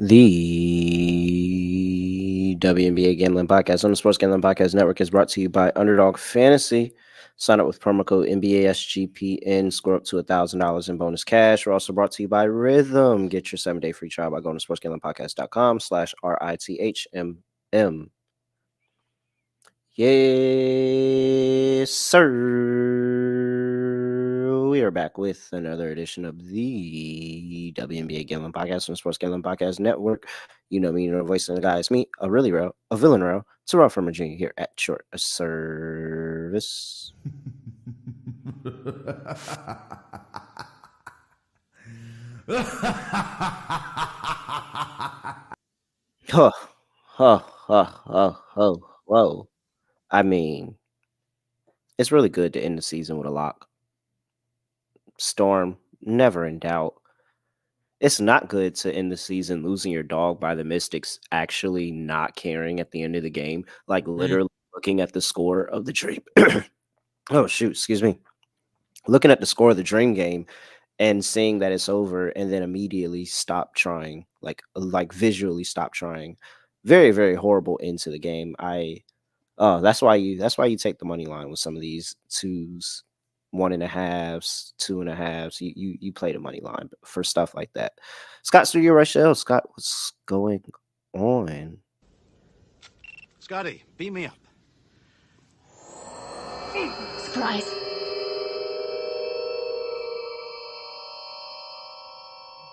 The WNBA Gambling Podcast on the Sports Gambling Podcast Network is brought to you by Underdog Fantasy. Sign up with promo code NBA SGPN. Score up to $1,000 in bonus cash. We're also brought to you by Rhythm. Get your 7-day free trial by going to sportsgamblingpodcast.com/RITHMM. Yes, sir. We are back with another edition of the WNBA Gambling Podcast on the Sports Gambling Podcast Network. You know me, you know the voice of the guy. It's me, a really real, a villain real, Terrell Furman Jr. here at Short Service. Whoa. I mean, it's really good to end the season with a lock. Storm, never in doubt. It's not good to end the season losing your dog by the Mystics actually not caring at the end of the game, like literally looking at the score of the Dream. Oh, shoot, excuse me. Looking at the score of the Dream game and seeing that it's over and then immediately stop trying, like visually stop trying. Very, very horrible end to the game. That's why you take the money line with some of these 2s, 1.5s, 2.5s. You play the money line for stuff like that. Scott Studio Reichel. Scott, what's going on? Scotty, beat me up. Surprise.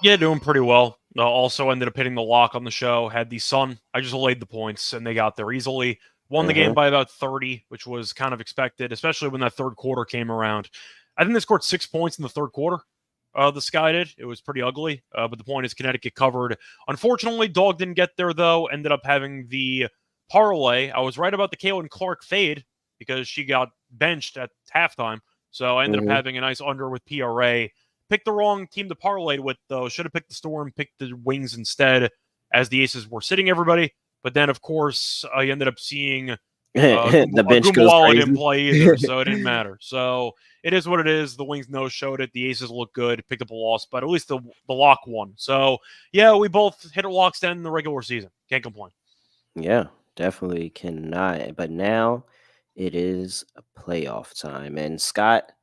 Yeah, doing pretty well. Also ended up hitting the lock on the show. Had the Sun. I just laid the points, and they got there easily. Won the game by about 30, which was kind of expected, especially when that third quarter came around. I think they scored 6 points in the third quarter. The Sky did. It was pretty ugly, but the point is Connecticut covered. Unfortunately, Dog didn't get there, though. Ended up having the parlay. I was right about the Caitlin Clark fade because she got benched at halftime. So I ended up having a nice under with PRA. Picked the wrong team to parlay with, though. Should have picked the Storm, picked the Wings instead, as the Aces were sitting everybody. But then, of course, I ended up seeing the bench goes Gumbawala crazy. didn't play either, so it didn't matter. So it is what it is. The Wings no-showed it. The Aces look good, picked up a loss, but at least the lock won. So, yeah, we both hit a locks in the regular season. Can't complain. Yeah, definitely cannot. But now it is playoff time. And Scott,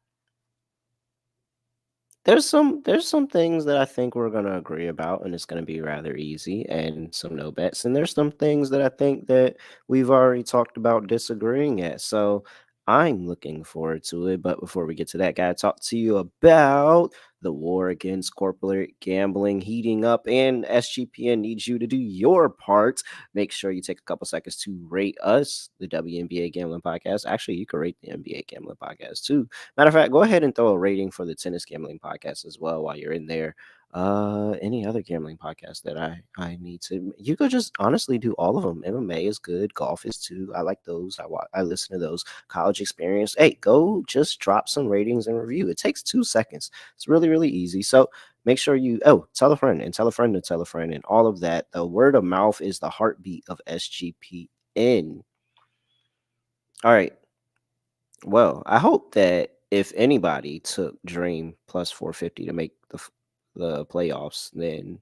there's some things that I think we're gonna agree about, and it's gonna be rather easy, and some no bets. And there's some things that I think that we've already talked about disagreeing at. So I'm looking forward to it. But before we get to that, gotta talk to you about the war against corporate gambling heating up, and SGPN needs you to do your part. Make sure you take a couple seconds to rate us, the WNBA Gambling Podcast. Actually, you can rate the NBA Gambling Podcast too. Matter of fact, go ahead and throw a rating for the Tennis Gambling Podcast as well while you're in there. Any other gambling podcast that I need to, you could just honestly do all of them. MMA is good, golf is too. I like those. I listen to those. College Experience. Hey, go just drop some ratings and review. It takes 2 seconds. It's really, really easy. So make sure you tell a friend and tell a friend to tell a friend and all of that. The word of mouth is the heartbeat of SGPN. All right. Well, I hope that if anybody took Dream plus 450 to make the playoffs, then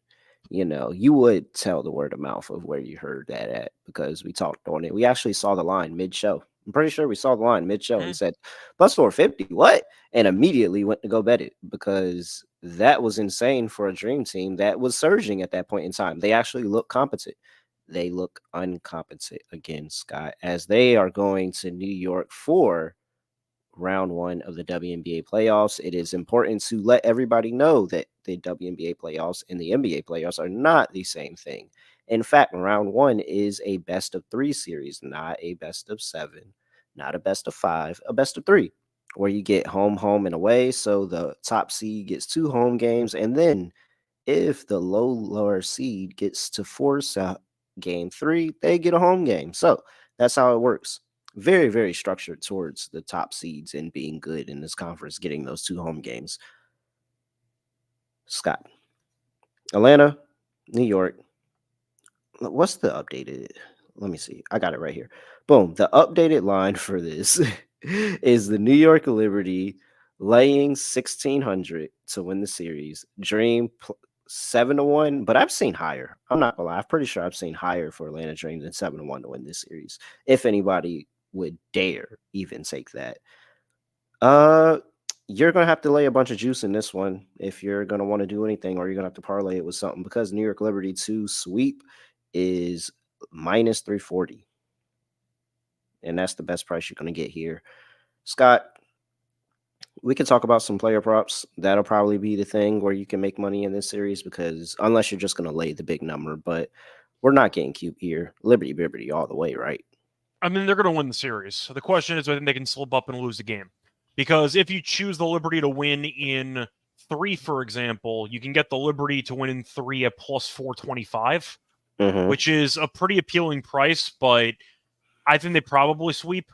you would tell the word of mouth of where you heard that at, because we talked on it. We actually saw the line mid-show. I'm pretty sure we saw the line mid-show and said plus 450, what? And immediately went to go bet it, because that was insane for a Dream team that was surging at that point in time. They actually look competent. They look incompetent again, Scott, as they are going to New York for round 1 of the WNBA playoffs. It is important to let everybody know that the WNBA playoffs and the NBA playoffs are not the same thing. In fact, round 1 is a best of 3 series, not a best of 7, not a best of 5, a best of 3, where you get home, and away. So the top seed gets 2 home games, and then if the lower seed gets to force out game 3, they get a home game. So that's how it works. Very, very structured towards the top seeds and being good in this conference, getting those 2 home games. Scott, Atlanta, New York. What's the updated? Let me see. I got it right here. Boom. The updated line for this is the New York Liberty laying 1,600 to win the series. Dream 7-1, but I've seen higher. I'm not gonna lie. I'm pretty sure I've seen higher for Atlanta Dream than 7-1 to win this series. If anybody would dare even take that. Uh, you're gonna have to lay a bunch of juice in this one if you're gonna want to do anything, or you're gonna have to parlay it with something because New York Liberty to sweep is minus 340, and that's the best price you're gonna get here. Scott, we can talk about some player props. That'll probably be the thing where you can make money in this series because unless you're just gonna lay the big number, but we're not getting cute here. Liberty all the way, right? I mean, they're going to win the series. So the question is whether they can slip up and lose the game. Because if you choose the Liberty to win in 3, for example, you can get the Liberty to win in 3 at plus 425, which is a pretty appealing price, but I think they probably sweep.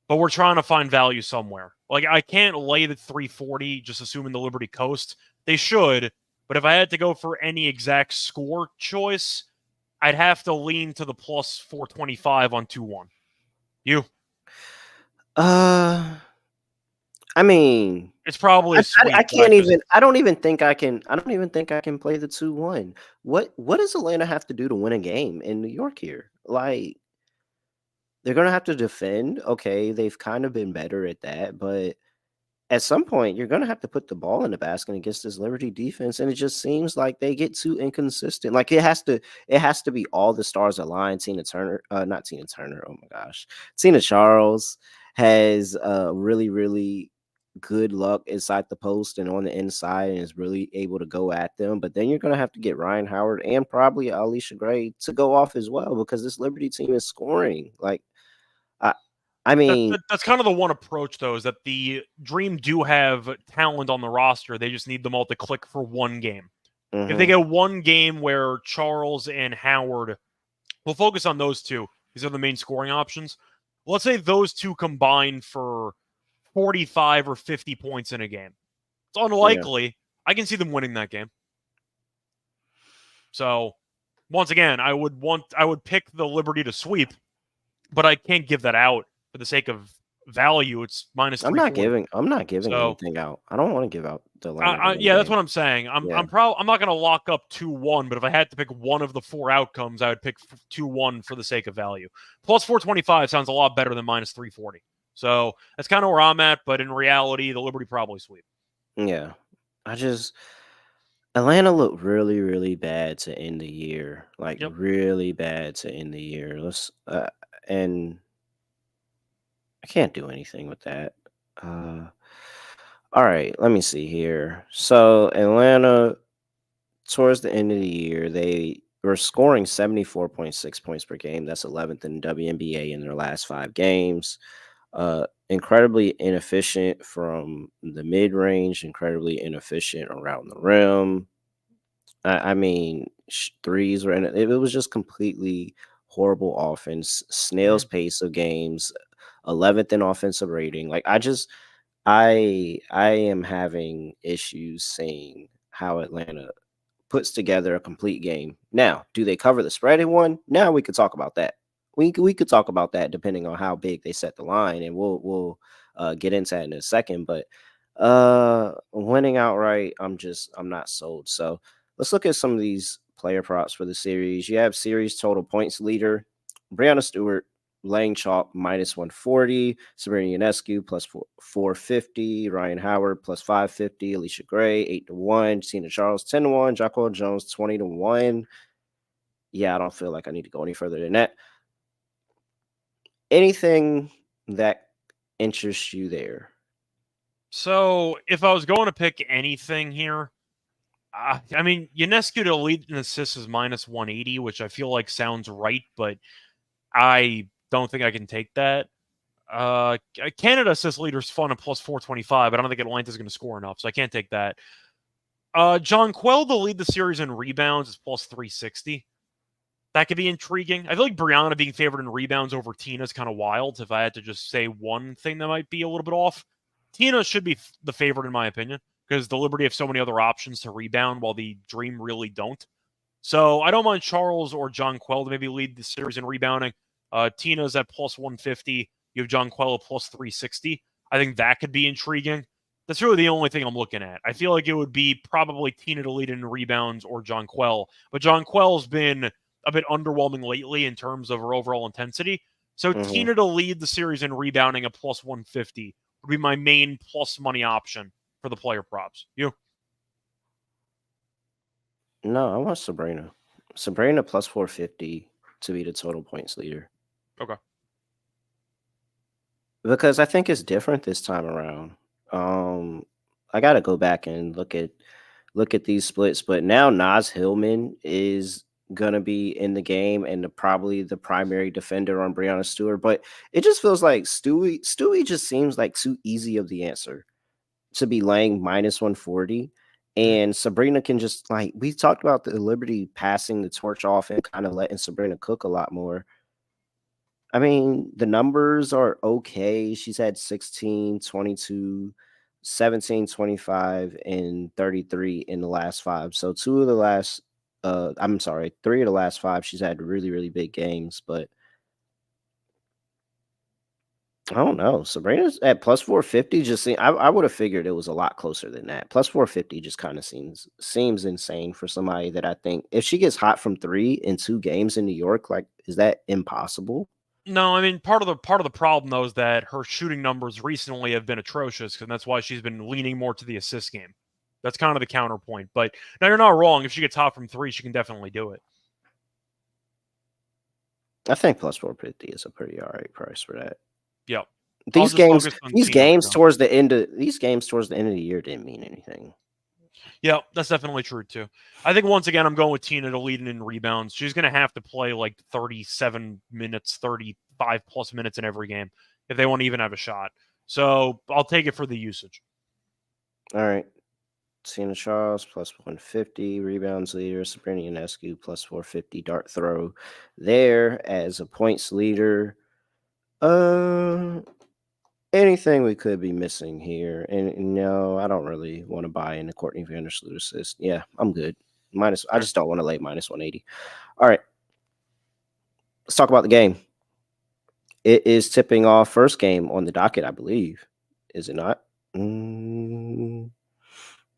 But we're trying to find value somewhere. Like, I can't lay the 340 just assuming the Liberty coast. They should, but if I had to go for any exact score choice, I'd have to lean to the plus 425 on 2-1. You? I mean, It's probably a sweep. I can't even. I don't even think I can. I don't even think I can play the 2-1. What does Atlanta have to do to win a game in New York here? Like, they're gonna have to defend. Okay, they've kind of been better at that, but at some point you're gonna have to put the ball in the basket against this Liberty defense, and it just seems like they get too inconsistent. Like it has to be all the stars aligned. Tina Turner, not Tina Turner. Oh my gosh, Tina Charles has really good luck inside the post and on the inside and is really able to go at them. But then you're going to have to get Ryan Howard and probably Alicia Gray to go off as well because this Liberty team is scoring. Like, I mean, that's kind of the one approach, though, is that the Dream do have talent on the roster. They just need them all to click for one game. If they get one game where Charles and Howard, we'll focus on those two. These are the main scoring options. Let's say those two combine for 45 or 50 points in a game. It's unlikely. Yeah. I can see them winning that game. So, once again, I would pick the Liberty to sweep, but I can't give that out for the sake of value. It's minus 340. I'm not giving anything out. I don't want to give out the line. Yeah, that's what I'm saying. I'm not going to lock up 2-1, but if I had to pick one of the 4 outcomes, I would pick 2-1 for the sake of value. Plus 425 sounds a lot better than minus 340. So that's kind of where I'm at, but in reality, the Liberty probably sweep. Yeah. Atlanta looked really bad to end the year. Like, really bad to end the year. And I can't do anything with that. All right, let me see here. So Atlanta, towards the end of the year, they were scoring 74.6 points per game. That's 11th in WNBA in their last 5 games. Incredibly inefficient from the mid-range, incredibly inefficient around the rim. I mean, threes were in it. It was just completely horrible offense. Snail's pace of games, 11th in offensive rating. Like I am having issues seeing how Atlanta puts together a complete game. Now, do they cover the spread in one? Now we could talk about that. We could talk about that depending on how big they set the line, and we'll get into that in a second. But winning outright, I'm not sold. So let's look at some of these player props for the series. You have series total points leader, Breanna Stewart, laying chalk minus 140, Sabrina Ionescu plus 450, Ryan Howard plus 550, Alicia Gray 8-1, Tina Charles 10-1, Jacqueline Jones 20-1. Yeah, I don't feel like I need to go any further than that. Anything that interests you there? So if I was going to pick anything here, I mean, Ionescu to lead in assists is minus 180, which I feel like sounds right, but I don't think I can take that. Canada assist leader is fun at plus 425, but I don't think Atlanta's going to score enough, so I can't take that. Jonquel to lead the series in rebounds is plus 360. That could be intriguing. I feel like Breanna being favored in rebounds over Tina is kind of wild. If I had to just say one thing that might be a little bit off, Tina should be the favorite in my opinion because the Liberty have so many other options to rebound while the Dream really don't. So I don't mind Charles or Jonquel to maybe lead the series in rebounding. Tina's at plus 150. You have Jonquel at plus 360. I think that could be intriguing. That's really the only thing I'm looking at. I feel like it would be probably Tina to lead in rebounds or Jonquel, but Jonquel's been a bit underwhelming lately in terms of her overall intensity. So Mm-hmm. Tina to lead the series in rebounding a plus 150 would be my main plus money option for the player props. You? No, I want Sabrina. Sabrina plus 450 to be the total points leader. Okay. Because I think it's different this time around. I gotta go back and look at these splits, but now Nas Hillman is gonna be in the game and probably the primary defender on Breonna Stewart. But it just feels like Stewie just seems like too easy of the answer to be laying minus 140. Mhm. And Sabrina can just like we talked about the Liberty passing the torch off and kind of letting Sabrina cook a lot more. I mean, the numbers are okay. She's had 16, 22, 17, 25, and 33 in the last 5. So 2 of the last I'm sorry, 3 of the last 5 she's had really really big games, but I don't know. Sabrina's at plus 450 just I would have figured it was a lot closer than that. Plus 450 just kind of seems insane for somebody that I think if she gets hot from 3 in 2 games in New York, like is that impossible? No, I mean part of the problem though is that her shooting numbers recently have been atrocious, and that's why she's been leaning more to the assist game. That's kind of the counterpoint. But now you're not wrong. If she gets hot from 3, she can definitely do it. I think plus 450 is a pretty all right price for that. Yep. I'll These just games focus on these Tina for games now. towards the end of the year didn't mean anything. Yeah, that's definitely true too. I think once again I'm going with Tina to lead in rebounds. She's going to have to play like 37 minutes, 35 plus minutes in every game if they want to even have a shot. So I'll take it for the usage. All right. Tina Charles plus 150 rebounds leader, Sabrina Ionescu plus 450 dart throw there as a points leader. Uh Anything we could be missing here. And no, I don't really want to buy into Courtney Vandersloot assist. Yeah, I'm good. I Okay. just don't want to lay minus 180. All right. Let's talk about the game. It is tipping off first game on the docket, I believe. Is it not?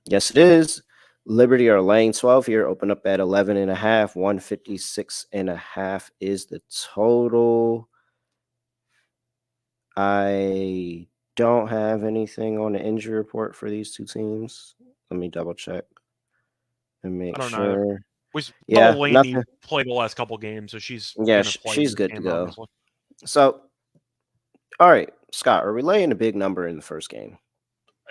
Yes, it is. Liberty are laying 12 here, open up at 11 and a half. 156 and a half is the total. I don't have anything on the injury report for these two teams. Let me double check and I make don't know either. sure. We saw Yeah, Laney nothing. play the last couple games, so she's Yeah, gonna play in she's this good to game, go. obviously. So, all right, Scott, are we laying a big number in the first game?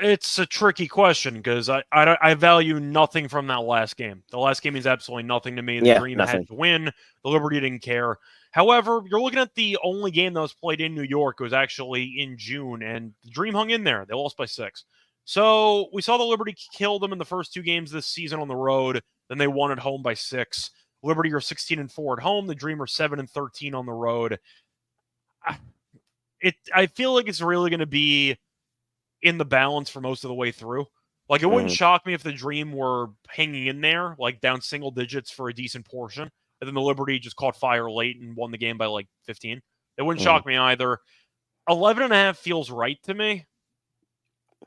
It's a tricky question because I value nothing from that last game. The last game means absolutely nothing to me. The Yeah, Dream had nothing. to win. The Liberty didn't care. However, you're looking at the only game that was played in New York. It was actually in June, and the Dream hung in there. They lost by 6. So we saw the Liberty kill them in the first 2 games this season on the road. Then they won at home by 6. Liberty are 16-4 at home. The Dream are 7-13 on the road. I feel like it's really going to be in the balance for most of the way through. Like, it wouldn't Hmm. shock me if the Dream were hanging in there, like down single digits for a decent portion, and then the Liberty just caught fire late and won the game by like 15. It wouldn't Hmm. shock me either. 11 and a half feels right to me.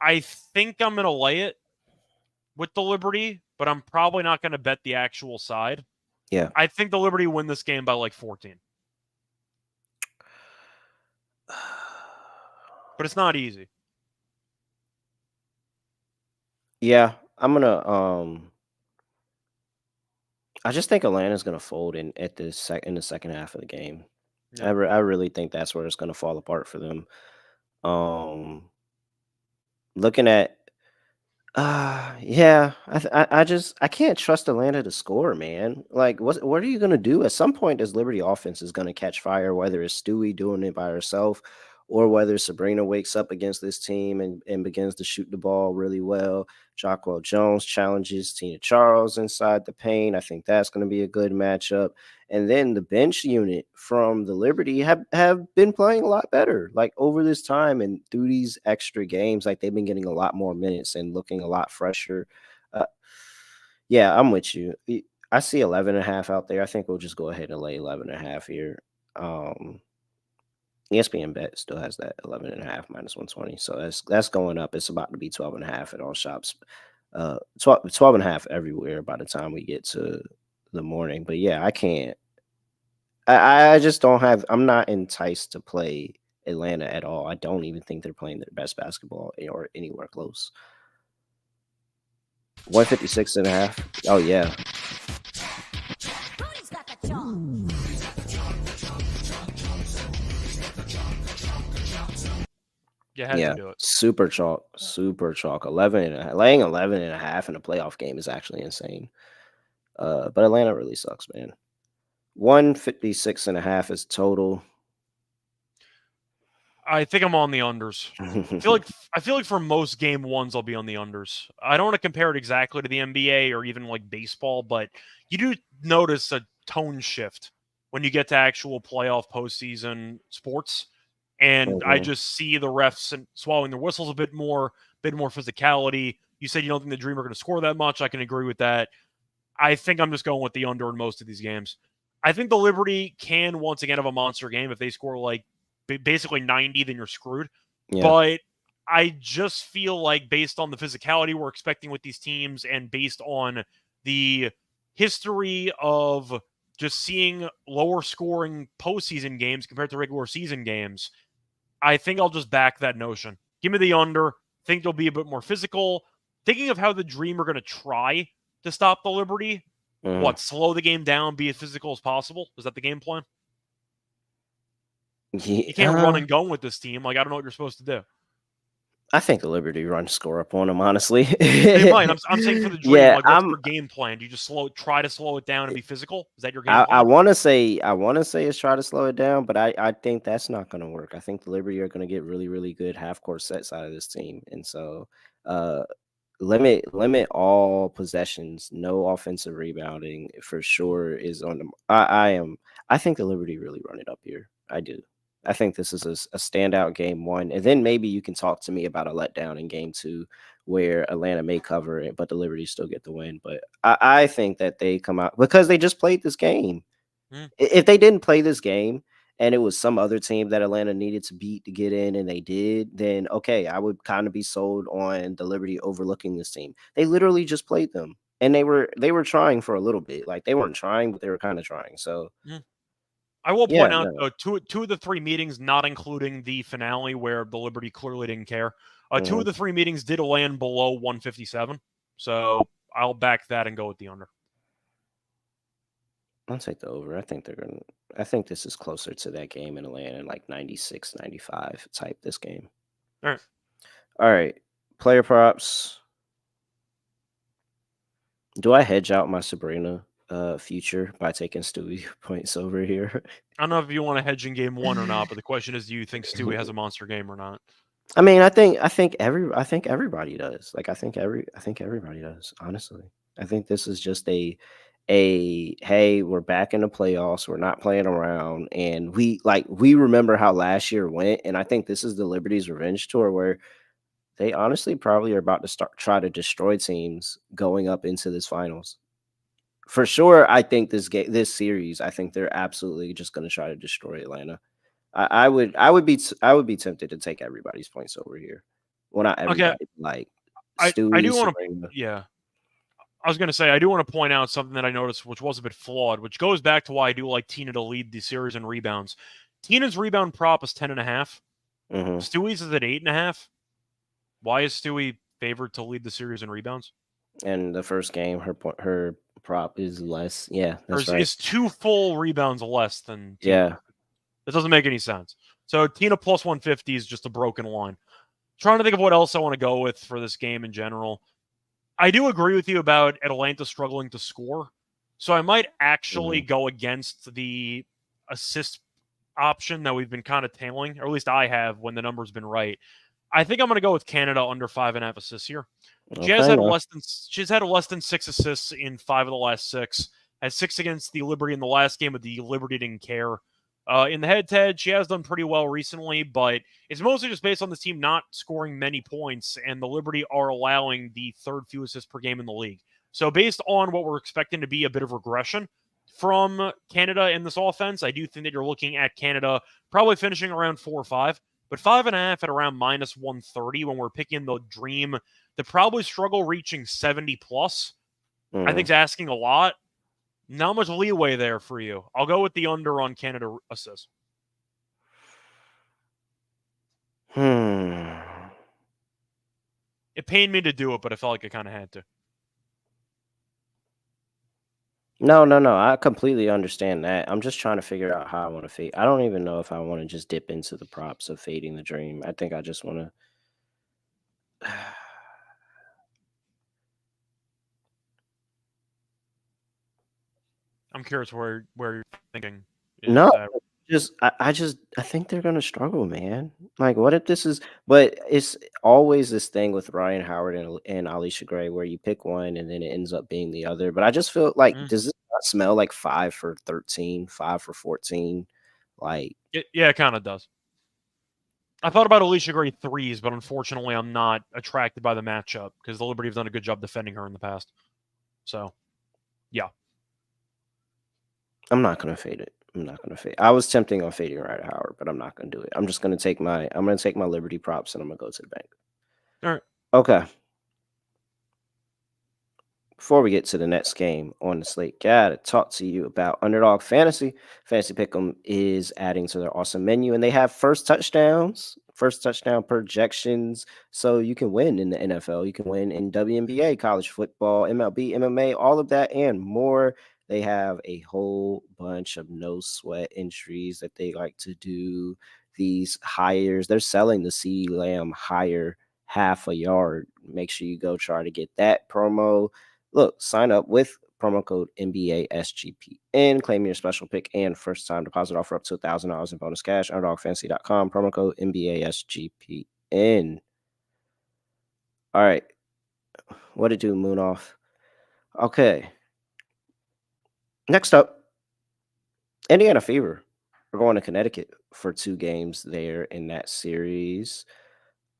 I think I'm going to lay it with the Liberty, but I'm probably not going to bet the actual side. Yeah. I think the Liberty win this game by like 14. But it's not easy. Yeah, I'm gonna I just think Atlanta's gonna fold in the second half of the game. Yeah. I really think that's where it's gonna fall apart for them. Um Looking at yeah, I can't trust Atlanta to score, man. Like, what are you gonna do? At some point, this Liberty offense is gonna catch fire, whether it's Stewie doing it by herself, or whether Sabrina wakes up against this team and begins to shoot the ball really well. Jockwell Jones challenges Tina Charles inside the paint. I think that's gonna be a good matchup. And then the bench unit from the Liberty have been playing a lot better, like over this time and through these extra games. Like they've been getting a lot more minutes and looking a lot fresher. Uh, yeah, I'm with you. I see 11 and a half out there. I think we'll just go ahead and lay 11 and a half here. Um, ESPN Bet still has that 11.5 -120. So that's going up. It's about to be 12.5 at all shops. 12.5 everywhere by the time we get to the morning. But yeah, I can't. I just don't have. I'm not enticed to play Atlanta at all. I don't even think they're playing their best basketball or anywhere close. 156.5. Oh yeah. You had to Yeah, do it. super chalk, super chalk. 11 and laying 11.5 in a playoff game is actually insane. But Atlanta really sucks, man. 156.5 is total. I think I'm on the unders. I feel like for most game ones I'll be on the unders. I don't want to compare it exactly to the NBA or even like baseball, but you do notice a tone shift when you get to actual playoff postseason sports. And I Mhm. just see the refs and swallowing their whistles a bit more physicality. You said you don't think the Dream are going to score that much. I can agree with that. I think I'm just going with the under in most of these games. I think the Liberty can once again have a monster game if they score like basically 90, then you're screwed. Yeah. But I just feel like based on the physicality we're expecting with these teams and based on the history of just seeing lower scoring postseason games compared to regular season games, I think I'll just back that notion. Give me the under. Think they'll be a bit more physical. Thinking of how the Dream are going to try to stop the Liberty. Mhm. What, slow the game down, be as physical as possible? Is that the game plan? You can't run Yeah. and gun with this team. Like, I don't know what you're supposed to do. I think the Liberty run score up on them, honestly. They might. I'm saying for the Dream, Yeah, like, what's their game plan? Do you just try to slow it down and be physical? Is that your game I plan? wanna say it's try to slow it down, but I think that's not gonna work. I think the Liberty are gonna get really, really good half court sets out of this team. And so uh limit all possessions, no offensive rebounding for sure is on the I think the Liberty really run it up here. I do. I think this is a standout game one, and then maybe you can talk to me about a letdown in game two where Atlanta may cover it, but the Liberty still get the win. But I think that they come out because they just played this game. Mm. If they didn't play this game and it was some other team that Atlanta needed to beat to get in and they did, then okay, I would kind of be sold on the Liberty overlooking this team. They literally just played them. And they were trying for a little bit. Like they weren't trying, but they were kind of trying. So Mm. I will yeah, point out, no. two of the three meetings, not including the finale where the Liberty clearly didn't care, two Mhm. of the three meetings did land below 157. So I'll back that and go with the under. I'll take the over. I think this is closer to that game in Atlanta, like 96, 95 type this game. All right. All right. Player props. Do I hedge out my Sabrina future by taking Stewie points over here? I don't know if you want to hedge in game one or not, but the question is, do you think Stewie has a monster game or not? I mean, I think everybody does. Like I think everybody does, honestly. I think this is just a hey, we're back in the playoffs, we're not playing around, and we remember how last year went, and I think this is the Liberty's revenge tour where they honestly probably are about to try to destroy teams going up into this finals. For sure, I think this series, I think they're absolutely just going to try to destroy Atlanta. I would be tempted to take everybody's points over here. Well, not Okay, everybody, like I Stewie, do want to, Sabrina. yeah. I was going to say, I do want to point out something that I noticed, which was a bit flawed, which goes back to why I do like Tina to lead the series in rebounds. Tina's rebound prop is 10.5. Hmm. Stewie's is at 8.5. Why is Stewie favored to lead the series in rebounds? And the first game, her prop is less. Yeah, Or that's right. is two full rebounds less than Tina? Yeah. That doesn't make any sense. So Tina plus 150 is just a broken line. Trying to think of what else I want to go with for this game in general. I do agree with you about Atlanta struggling to score. So I might actually Hmm. go against the assist option that we've been kind of tailing, or at least I have when the number's been right. I think I'm going to go with Canada under 5.5 assists here. Okay. No. She's had less than 6 assists in 5 of the last 6. Had 6 against the Liberty in the last game, but the Liberty didn't care. In the head-to-head, she has done pretty well recently, but it's mostly just based on this team not scoring many points, and the Liberty are allowing the third few assists per game in the league. So based on what we're expecting to be a bit of regression, from Canada in this offense. I do think that you're looking at Canada probably finishing around 4 or 5, but 5.5 at around minus 130 when we're picking the dream to probably struggle reaching 70 plus. I think is asking a lot. Not much leeway there for you. I'll go with the under on Canada assists. It pained me to do it, but I felt like I kind of had to. No. I completely understand that. I'm just trying to figure out how I want to fade. I don't even know if I want to just dip into the props of fading the dream. I think I just want to. I'm curious where you're thinking. No, I think they're gonna struggle, man. Like, what if this is? But it's always this thing with Ryan Howard and Alicia Gray, where you pick one and then it ends up being the other. But I just feel like, does this not smell like 5 for 13, 5 for 14? Like, yeah, it kind of does. I thought about Alicia Gray threes, but unfortunately, I'm not attracted by the matchup because the Liberty have done a good job defending her in the past. So, yeah. I'm not gonna fade it. I'm not gonna fade. I was tempting on fading Ryan Howard, but I'm not gonna do it. I'm just gonna take my Liberty props and I'm gonna go to the bank. All right. Okay. Before we get to the next game on the slate, gotta talk to you about Underdog Fantasy. Fantasy Pick'em is adding to their awesome menu, and they have first touchdown projections, so you can win in the NFL, you can win in WNBA, college football, MLB, MMA, all of that and more. They have a whole bunch of no sweat entries that they like to do. These hires, they're selling the CeeDee Lamb higher half a yard. Make sure you go try to get that promo. Look, sign up with promo code NBA SGPN. Claim your special pick and first time deposit offer up to $1,000 in bonus cash. UnderdogFantasy.com. Promo code NBA SGPN. All right. What it do, Munaf? Okay. Next up, Indiana Fever. We're going to Connecticut for 2 games there in that series.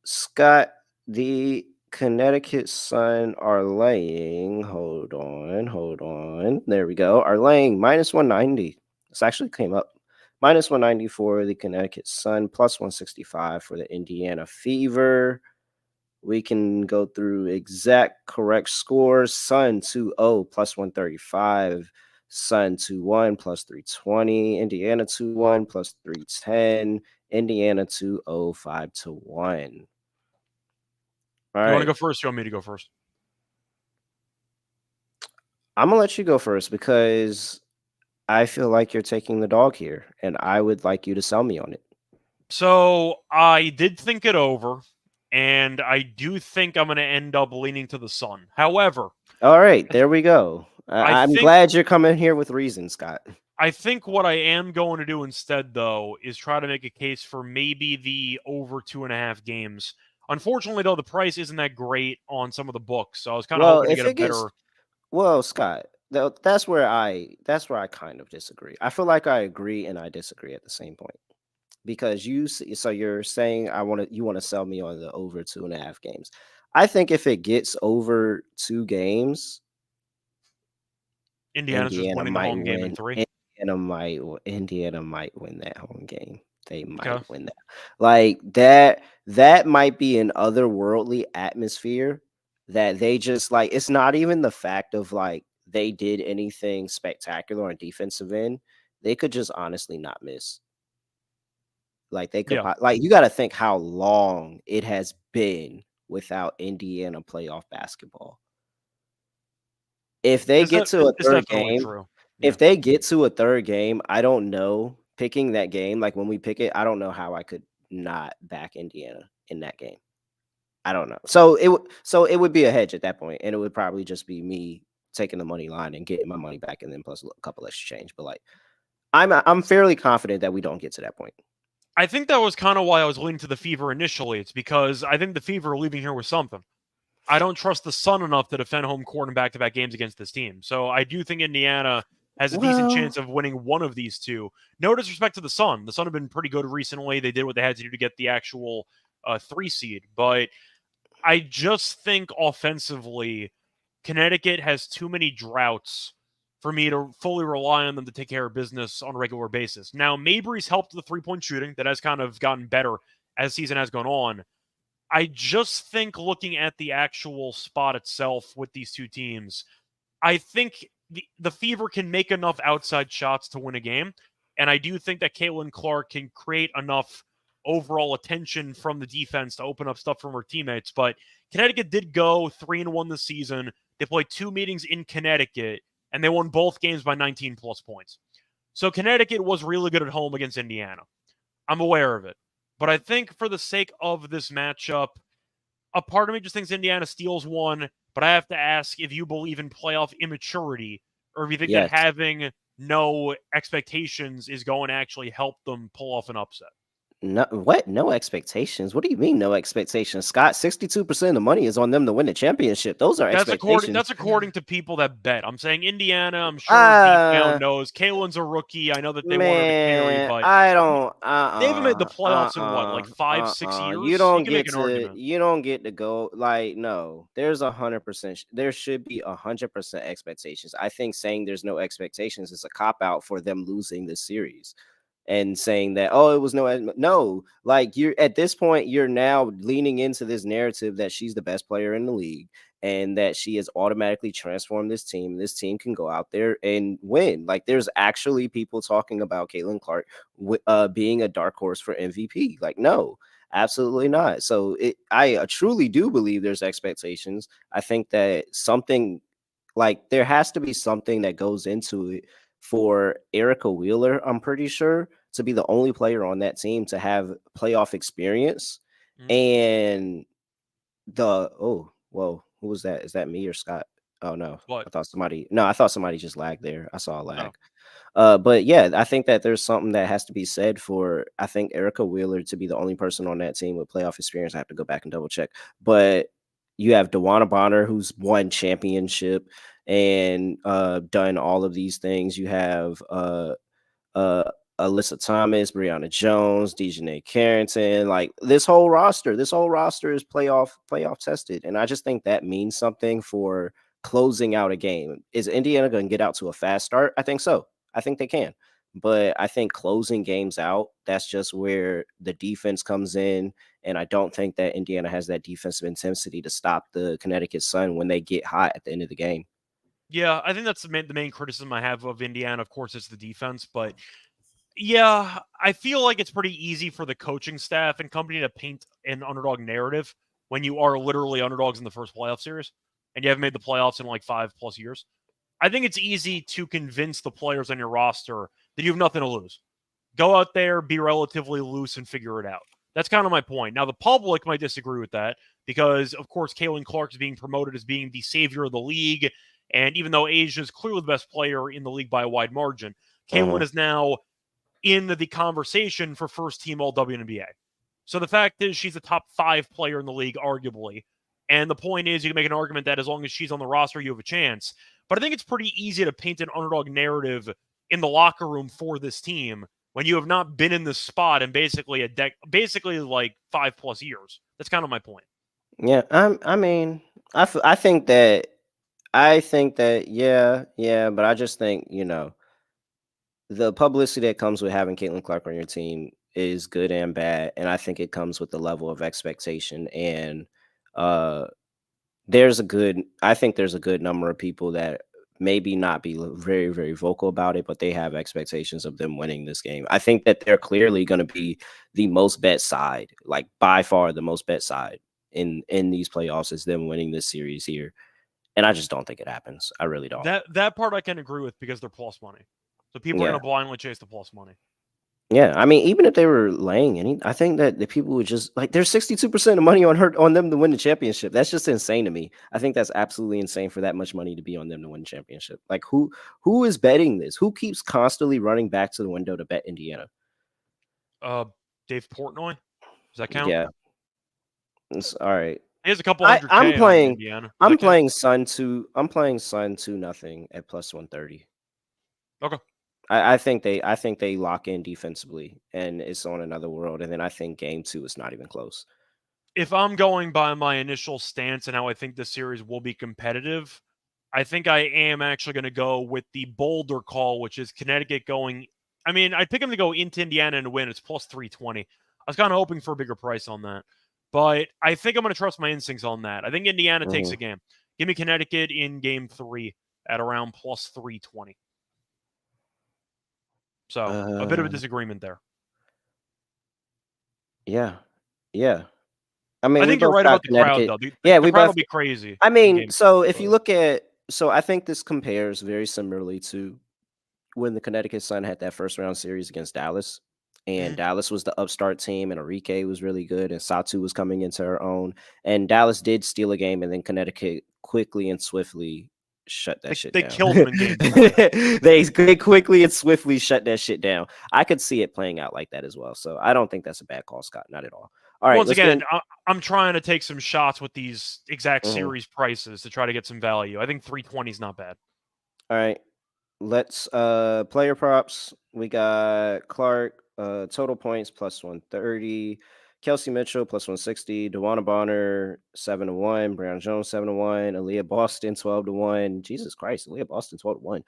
Scott, the Connecticut Sun are laying, hold on. There we go. Are laying minus 190. This actually came up. Minus 190 for the Connecticut Sun, plus 165 for the Indiana Fever. We can go through exact correct scores. Sun 2-0 plus 135. Sun 2-1 plus 320. Indiana 2-1 plus 310. Indiana 2-0 5-1. All You want to go right. first? Or you want me to go first? I'm going to let you go first because I feel like you're taking the dog here, and I would like you to sell me on it. So I did think it over, and I do think I'm going to end up leaning to the Sun. However, all right, there we go. I'm glad you're coming here with reason, Scott. I think what I am going to do instead, though, is try to make a case for maybe the over 2.5 games. Unfortunately, though, the price isn't that great on some of the books, so I was kind of hoping to get a better. Well, Scott, that's where I kind of disagree. I feel like I agree and I disagree at the same point because you're saying you want to sell me on the over 2.5 games. I think if it gets over 2 games, Indiana's just winning the home game in 3. Indiana might win that home game. They might win that. Like that might be an otherworldly atmosphere that they just like. It's not even the fact of like they did anything spectacular on defensive end. They could just honestly not miss. Like they could like you got to think how long it has been without Indiana playoff basketball. If they get to a third game, if they get to a third game, I don't know. Picking that game, like when we pick it, I don't know how I could not back Indiana in that game. I don't know. So it would be a hedge at that point, and it would probably just be me taking the money line and getting my money back, and then plus a couple extra change. But like, I'm fairly confident that we don't get to that point. I think that was kind of why I was leaning to the Fever initially. It's because I think the Fever are leaving here with something. I don't trust the Sun enough to defend home court in back-to-back games against this team. So I do think Indiana has a decent chance of winning one of these two. No disrespect to the Sun. The Sun have been pretty good recently. They did what they had to do to get the actual 3 seed. But I just think offensively, Connecticut has too many droughts for me to fully rely on them to take care of business on a regular basis. Now, Mabry's helped the three-point shooting. That has kind of gotten better as season has gone on. I just think looking at the actual spot itself with these two teams, I think the Fever can make enough outside shots to win a game. And I do think that Caitlin Clark can create enough overall attention from the defense to open up stuff from her teammates. But Connecticut did go 3-1 this season. They played 2 meetings in Connecticut, and they won both games by 19 plus points. So Connecticut was really good at home against Indiana. I'm aware of it. But I think for the sake of this matchup, a part of me just thinks Indiana steals one, but I have to ask if you believe in playoff immaturity or if you think that Yes. having no expectations is going to actually help them pull off an upset. No, what? No expectations? What do you mean no expectations? Scott, 62% of the money is on them to win the championship. Those are expectations. That's according to people that bet. I'm saying Indiana, I'm sure deep down Uh knows. Kaylin's a rookie. I know that they want her to carry, Man, but I don't they haven't made the playoffs in what, like 5-6 You years? You don't can make get an to argument. go like no. There's 100%. There should be 100% expectations. I think saying there's no expectations is a cop out for them losing this series and saying that it was no, like you're at this point you're now leaning into this narrative that she's the best player in the league and that she has automatically transformed this team. This team can go out there and win. Like there's actually people talking about Caitlin Clark being a dark horse for MVP. Like no, absolutely not. So I truly do believe there's expectations. I think that something like there has to be something that goes into it for Erica Wheeler, I'm pretty sure, to be the only player on that team to have playoff experience. Mhm. And whoa, who was that? Is that me or Scott? Oh no, But I thought somebody just lagged there. I saw a no. lag. But yeah, I think that there's something that has to be said for I think Erica Wheeler to be the only person on that team with playoff experience. I have to go back and double check. But you have DeWanna Bonner, who's won championship and done all of these things. You have uh Alyssa Thomas, Brianna Jones, Dejanay Carrington, like this whole roster is playoff tested. And I just think that means something for closing out a game. Is Indiana going to get out to a fast start? I think so. I think they can. But I think closing games out, that's just where the defense comes in. And I don't think that Indiana has that defensive intensity to stop the Connecticut Sun when they get hot at the end of the game. Yeah, I think that's the main criticism I have of Indiana. Of course, it's the defense, but yeah, I feel like it's pretty easy for the coaching staff and company to paint an underdog narrative when you are literally underdogs in the first playoff series and you haven't made the playoffs in like 5+ years. I think it's easy to convince the players on your roster that you have nothing to lose. Go out there, be relatively loose, and figure it out. That's kind of my point. Now, the public might disagree with that because, of course, Caitlin Clark is being promoted as being the savior of the league. And even though Asia is clearly the best player in the league by a wide margin, Caitlin is now in the conversation for first team all WNBA. So the fact is she's a top 5 player in the league, arguably. And the point is you can make an argument that as long as she's on the roster, you have a chance. But I think it's pretty easy to paint an underdog narrative in the locker room for this team when you have not been in this spot in basically basically like 5+ years. That's kind of my point. Yeah, I mean, I think that yeah, but I just think, the publicity that comes with having Caitlin Clark on your team is good and bad, and I think it comes with the level of expectation. And uh, I think there's a good number of people that maybe not be very, very vocal about it, but they have expectations of them winning this game. I think that they're clearly going to be the most bet side, like by far the most bet side in these playoffs is them winning this series here. And I just don't think it happens. I really don't. That part I can agree with because they're plus money. So people are Yeah. going to blindly chase the plus money. Yeah, I mean, even if they were laying any, I think that the people would just like there's 62% of money on them to win the championship. That's just insane to me. I think that's absolutely insane for that much money to be on them to win the championship. Like who is betting this? Who keeps constantly running back to the window to bet Indiana? Dave Portnoy. Does that count? Yeah, it's all right. He has a couple I hundred I'm K on playing Indiana. Does I'm that count? playing Sun 2. I'm playing Sun 2-0 at plus 130. Okay. I think they lock in defensively and it's on another world. And then I think game 2 is not even close. If I'm going by my initial stance and how I think this series will be competitive, I think I am actually going to go with the bolder call, which is Connecticut going. I mean, I'd pick them to go into Indiana and win. It's plus 320. I was kind of hoping for a bigger price on that. But I think I'm going to trust my instincts on that. I think Indiana takes a game. Give me Connecticut in game 3 at around plus 320. So a bit of a disagreement there. Yeah. I mean, I we think you're both right got about the crowd, Connecticut. though. The Yeah, we crowd will both. be crazy I in mean, game 3. so if you look at, so I think this compares very similarly to when the Connecticut Sun had that first round series against Dallas. And Dallas was the upstart team, and Enrique was really good, and Satu was coming into her own. And Dallas did steal a game, and then Connecticut quickly and swiftly shut that shit They down. killed them in game 3. They quickly and swiftly shut that shit down. I could see it playing out like that as well. So I don't think that's a bad call, Scott. Not at all. All right, Once let's get again, I'm trying to take some shots with these exact Mhm. series prices to try to get some value. I think 320 is not bad. All right. Let's player props. We got Clark, total points plus 130. Kelsey Mitchell plus 160. Dewana Bonner 7-1. Brown Jones 7-1. Aaliyah Boston 12-1. Jesus Christ, Aaliyah Boston 12-1.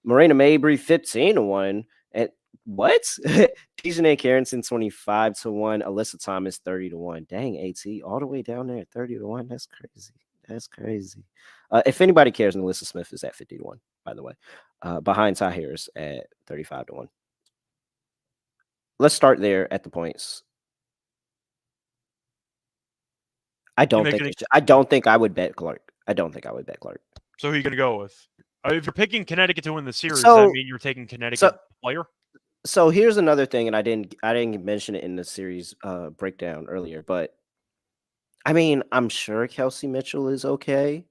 Marina Mabry 15-1. And what? Dejanay Carrington 25-1. Alyssa Thomas 30-1. Dang, AT all the way down there at 30-1. That's crazy. That's crazy. If anybody cares, Alyssa Smith is at 50-1, by the way. Behind Ty Harris at 35-1. Let's start there at the points. I don't think I would bet Clark. So who are you going to go with? If you're picking Connecticut to win the series, does that mean you're taking Connecticut player? So here's another thing, and I didn't mention it in the series breakdown earlier, but I mean, I'm sure Kelsey Mitchell is okay,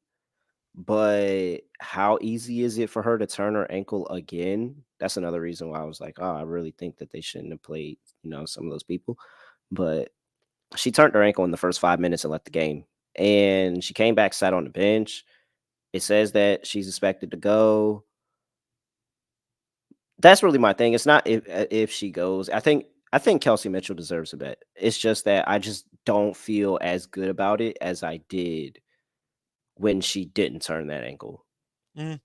but how easy is it for her to turn her ankle again? That's another reason why I was like, oh, I really think that they shouldn't have played, some of those people. But she turned her ankle in the first 5 minutes and left the game. And she came back, sat on the bench. It says that she's expected to go. That's really my thing. It's not if she goes. I think Kelsey Mitchell deserves a bet. It's just that I just don't feel as good about it as I did when she didn't turn that ankle. I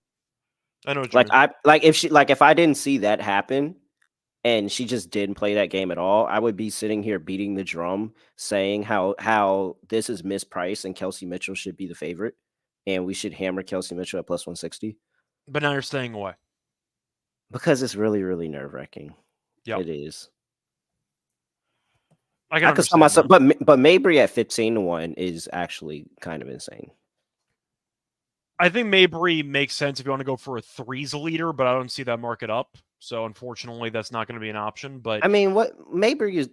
know what you mean. If I didn't see that happen and she just didn't play that game at all, I would be sitting here beating the drum saying how this is mispriced and Kelsey Mitchell should be the favorite and we should hammer Kelsey Mitchell at plus 160. But now you're staying away. Because it's really, really nerve-wracking. Yeah. It is. I can understand myself, but Mabry at 15-1 is actually kind of insane. I think Mabry makes sense if you want to go for a threes leader, but I don't see that market up. So unfortunately, that's not going to be an option. But I mean, what Mabry's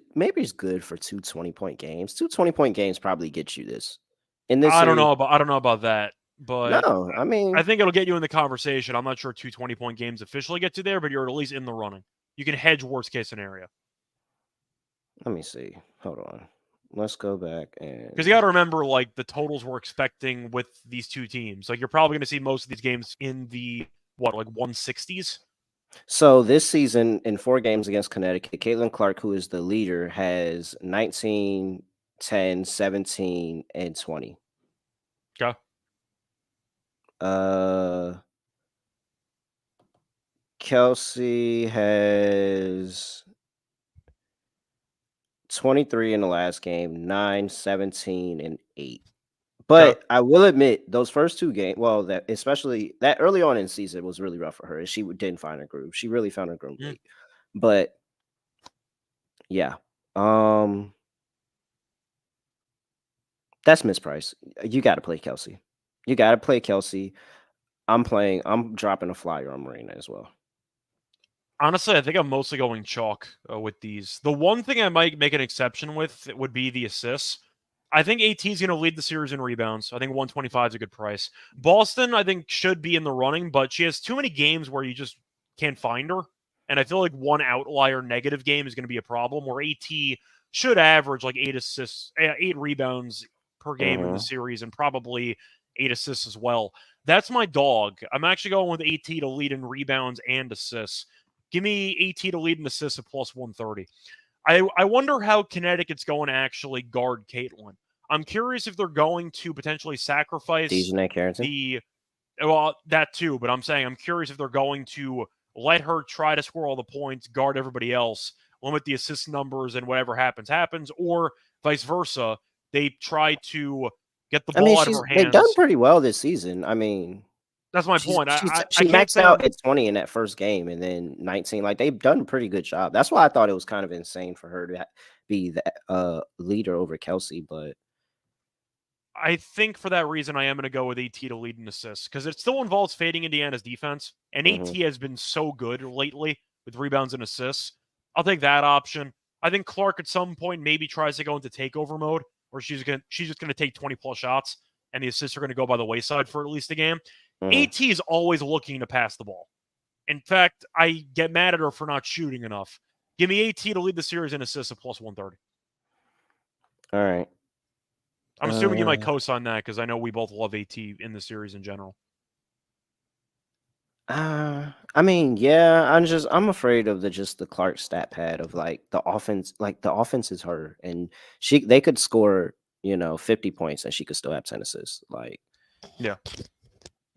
good for 2 20-point games. 2 20-point games probably get you this. In this I don't know about that. But no, I mean, I think it'll get you in the conversation. I'm not sure 2 20-point games officially get you there, but you're at least in the running. You can hedge worst case scenario. Let me see. Hold on. Let's go back and because you got to remember, like, the totals we're expecting with these two teams. Like, you're probably going to see most of these games in the 160s. So this season, in 4 games against Connecticut, Caitlin Clark, who is the leader, has 19, 10, 17, and 20. Okay. Kelsey has 23 in the last game, 9, 17, and 8. But I will admit, those first 2 games, that especially that early on in the season was really rough for her. She didn't find her groove. She really found her groove late. But yeah, that's mispriced. You got to play Kelsey. I'm dropping a flyer on Marina as well. Honestly, I think I'm mostly going chalk with these. The one thing I might make an exception with would be the assists. I think AT is going to lead the series in rebounds. I think 125 is a good price. Boston, I think, should be in the running, but she has too many games where you just can't find her. And I feel like one outlier negative game is going to be a problem, where AT should average like 8 assists, 8 rebounds per game in the series, and probably 8 assists as well. That's my dog. I'm actually going with AT to lead in rebounds and assists. Give me AT to lead in assists at plus 130. I wonder how Connecticut's going to actually guard Caitlin. I'm curious if they're going to potentially sacrifice Dejanay Carrington. Well, that too, but I'm saying I'm curious if they're going to let her try to score all the points, guard everybody else, limit the assist numbers, and whatever happens, or vice versa. They try to get the I mean, ball out of her they've done hands. pretty well this season. I mean, That's my point. I she can't maxed say I'm. out at 20 in that first game and then 19. Like they've done a pretty good job. That's why I thought it was kind of insane for her to be the leader over Kelsey. But I think for that reason, I am going to go with AT to lead in assists because it still involves fading Indiana's defense, and AT mhm. has been so good lately with rebounds and assists. I'll take that option. I think Clark at some point maybe tries to go into takeover mode, where she's just gonna take 20 plus shots, and the assists are gonna go by the wayside for at least a game. Mhm. AT is always looking to pass the ball. In fact, I get mad at her for not shooting enough. Give me AT to lead the series in assists at plus 130. All right. I'm assuming you might co-sign that because I know we both love AT in the series in general. I mean, yeah, I'm afraid of the Clark stat pad of like the offense. Like the offense is her, and they could score 50 points and she could still have 10 assists. Like Yeah.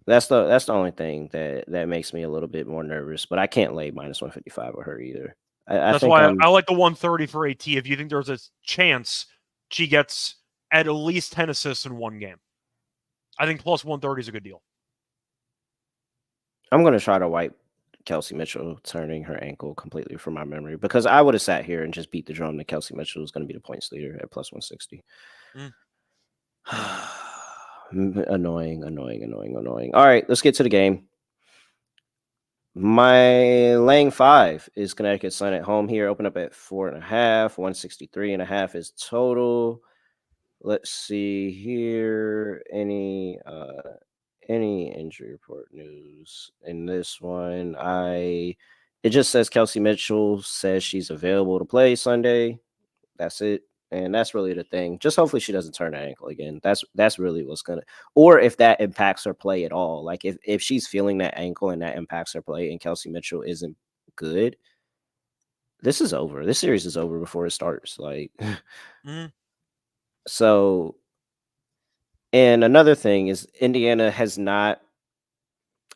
that's the only thing that makes me a little bit more nervous. But I can't lay minus 155 with her either. I That's think why I'm I like the 130 for AT. If you think there's a chance she gets at least 10 assists in one game, I think plus 130 is a good deal. I'm gonna try to wipe Kelsey Mitchell turning her ankle completely from my memory because I would have sat here and just beat the drum that Kelsey Mitchell is going to be the points leader at plus 160. Mm. Annoying, annoying, annoying, annoying. All right, let's get to the game. My laying 5 is Connecticut Sun at home here. Open up at 4.5. 163.5 is total. Let's see here. Any injury report news in this one? It just says Kelsey Mitchell says she's available to play Sunday. That's it. And that's really the thing. Just hopefully she doesn't turn her ankle again. That's really what's gonna, or if that impacts her play at all. Like if she's feeling that ankle and that impacts her play and Kelsey Mitchell isn't good, this is over. This series is over before it starts. Like Mm. so. And another thing is Indiana has not.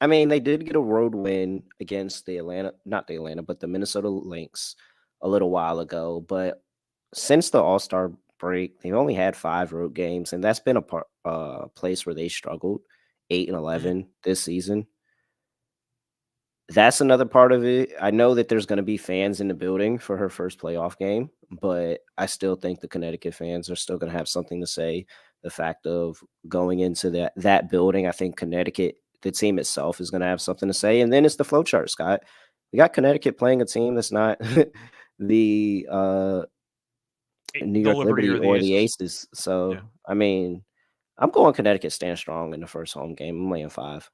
I mean, they did get a road win against not the Atlanta, but the Minnesota Lynx a little while ago. But since the All-Star break, they've only had 5 road games, and that's been a place where they struggled, 8 and Mm. 11 this season. That's another part of it. I know that there's going to be fans in the building for her first playoff game, but I still think the Connecticut fans are still going to have something to say. The fact of going into that building, I think Connecticut, the team itself, is going to have something to say. And then it's the flow chart, Scott. We got Connecticut playing a team that's not the New The York Liberty Liberty or the or the Aces. Aces. Yeah. So, I mean, I'm going Connecticut stand strong in the first home game. I'm laying 5.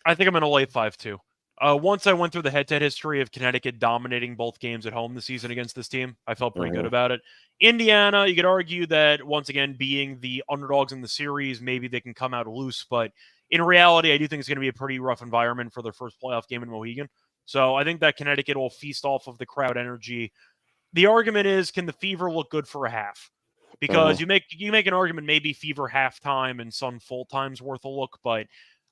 I think I'm going to lay 5 too. Once I went through the head-to-head history of Connecticut dominating both games at home this season against this team, I felt pretty good Mhm. about it. Indiana, you could argue that once again, being the underdogs in the series, maybe they can come out loose. But in reality, I do think it's going to be a pretty rough environment for their first playoff game in Mohegan. So I think that Connecticut will feast off of the crowd energy. The argument is, can the Fever look good for a half? Because Mhm. you make an argument maybe Fever halftime and Sun full time's worth a look, but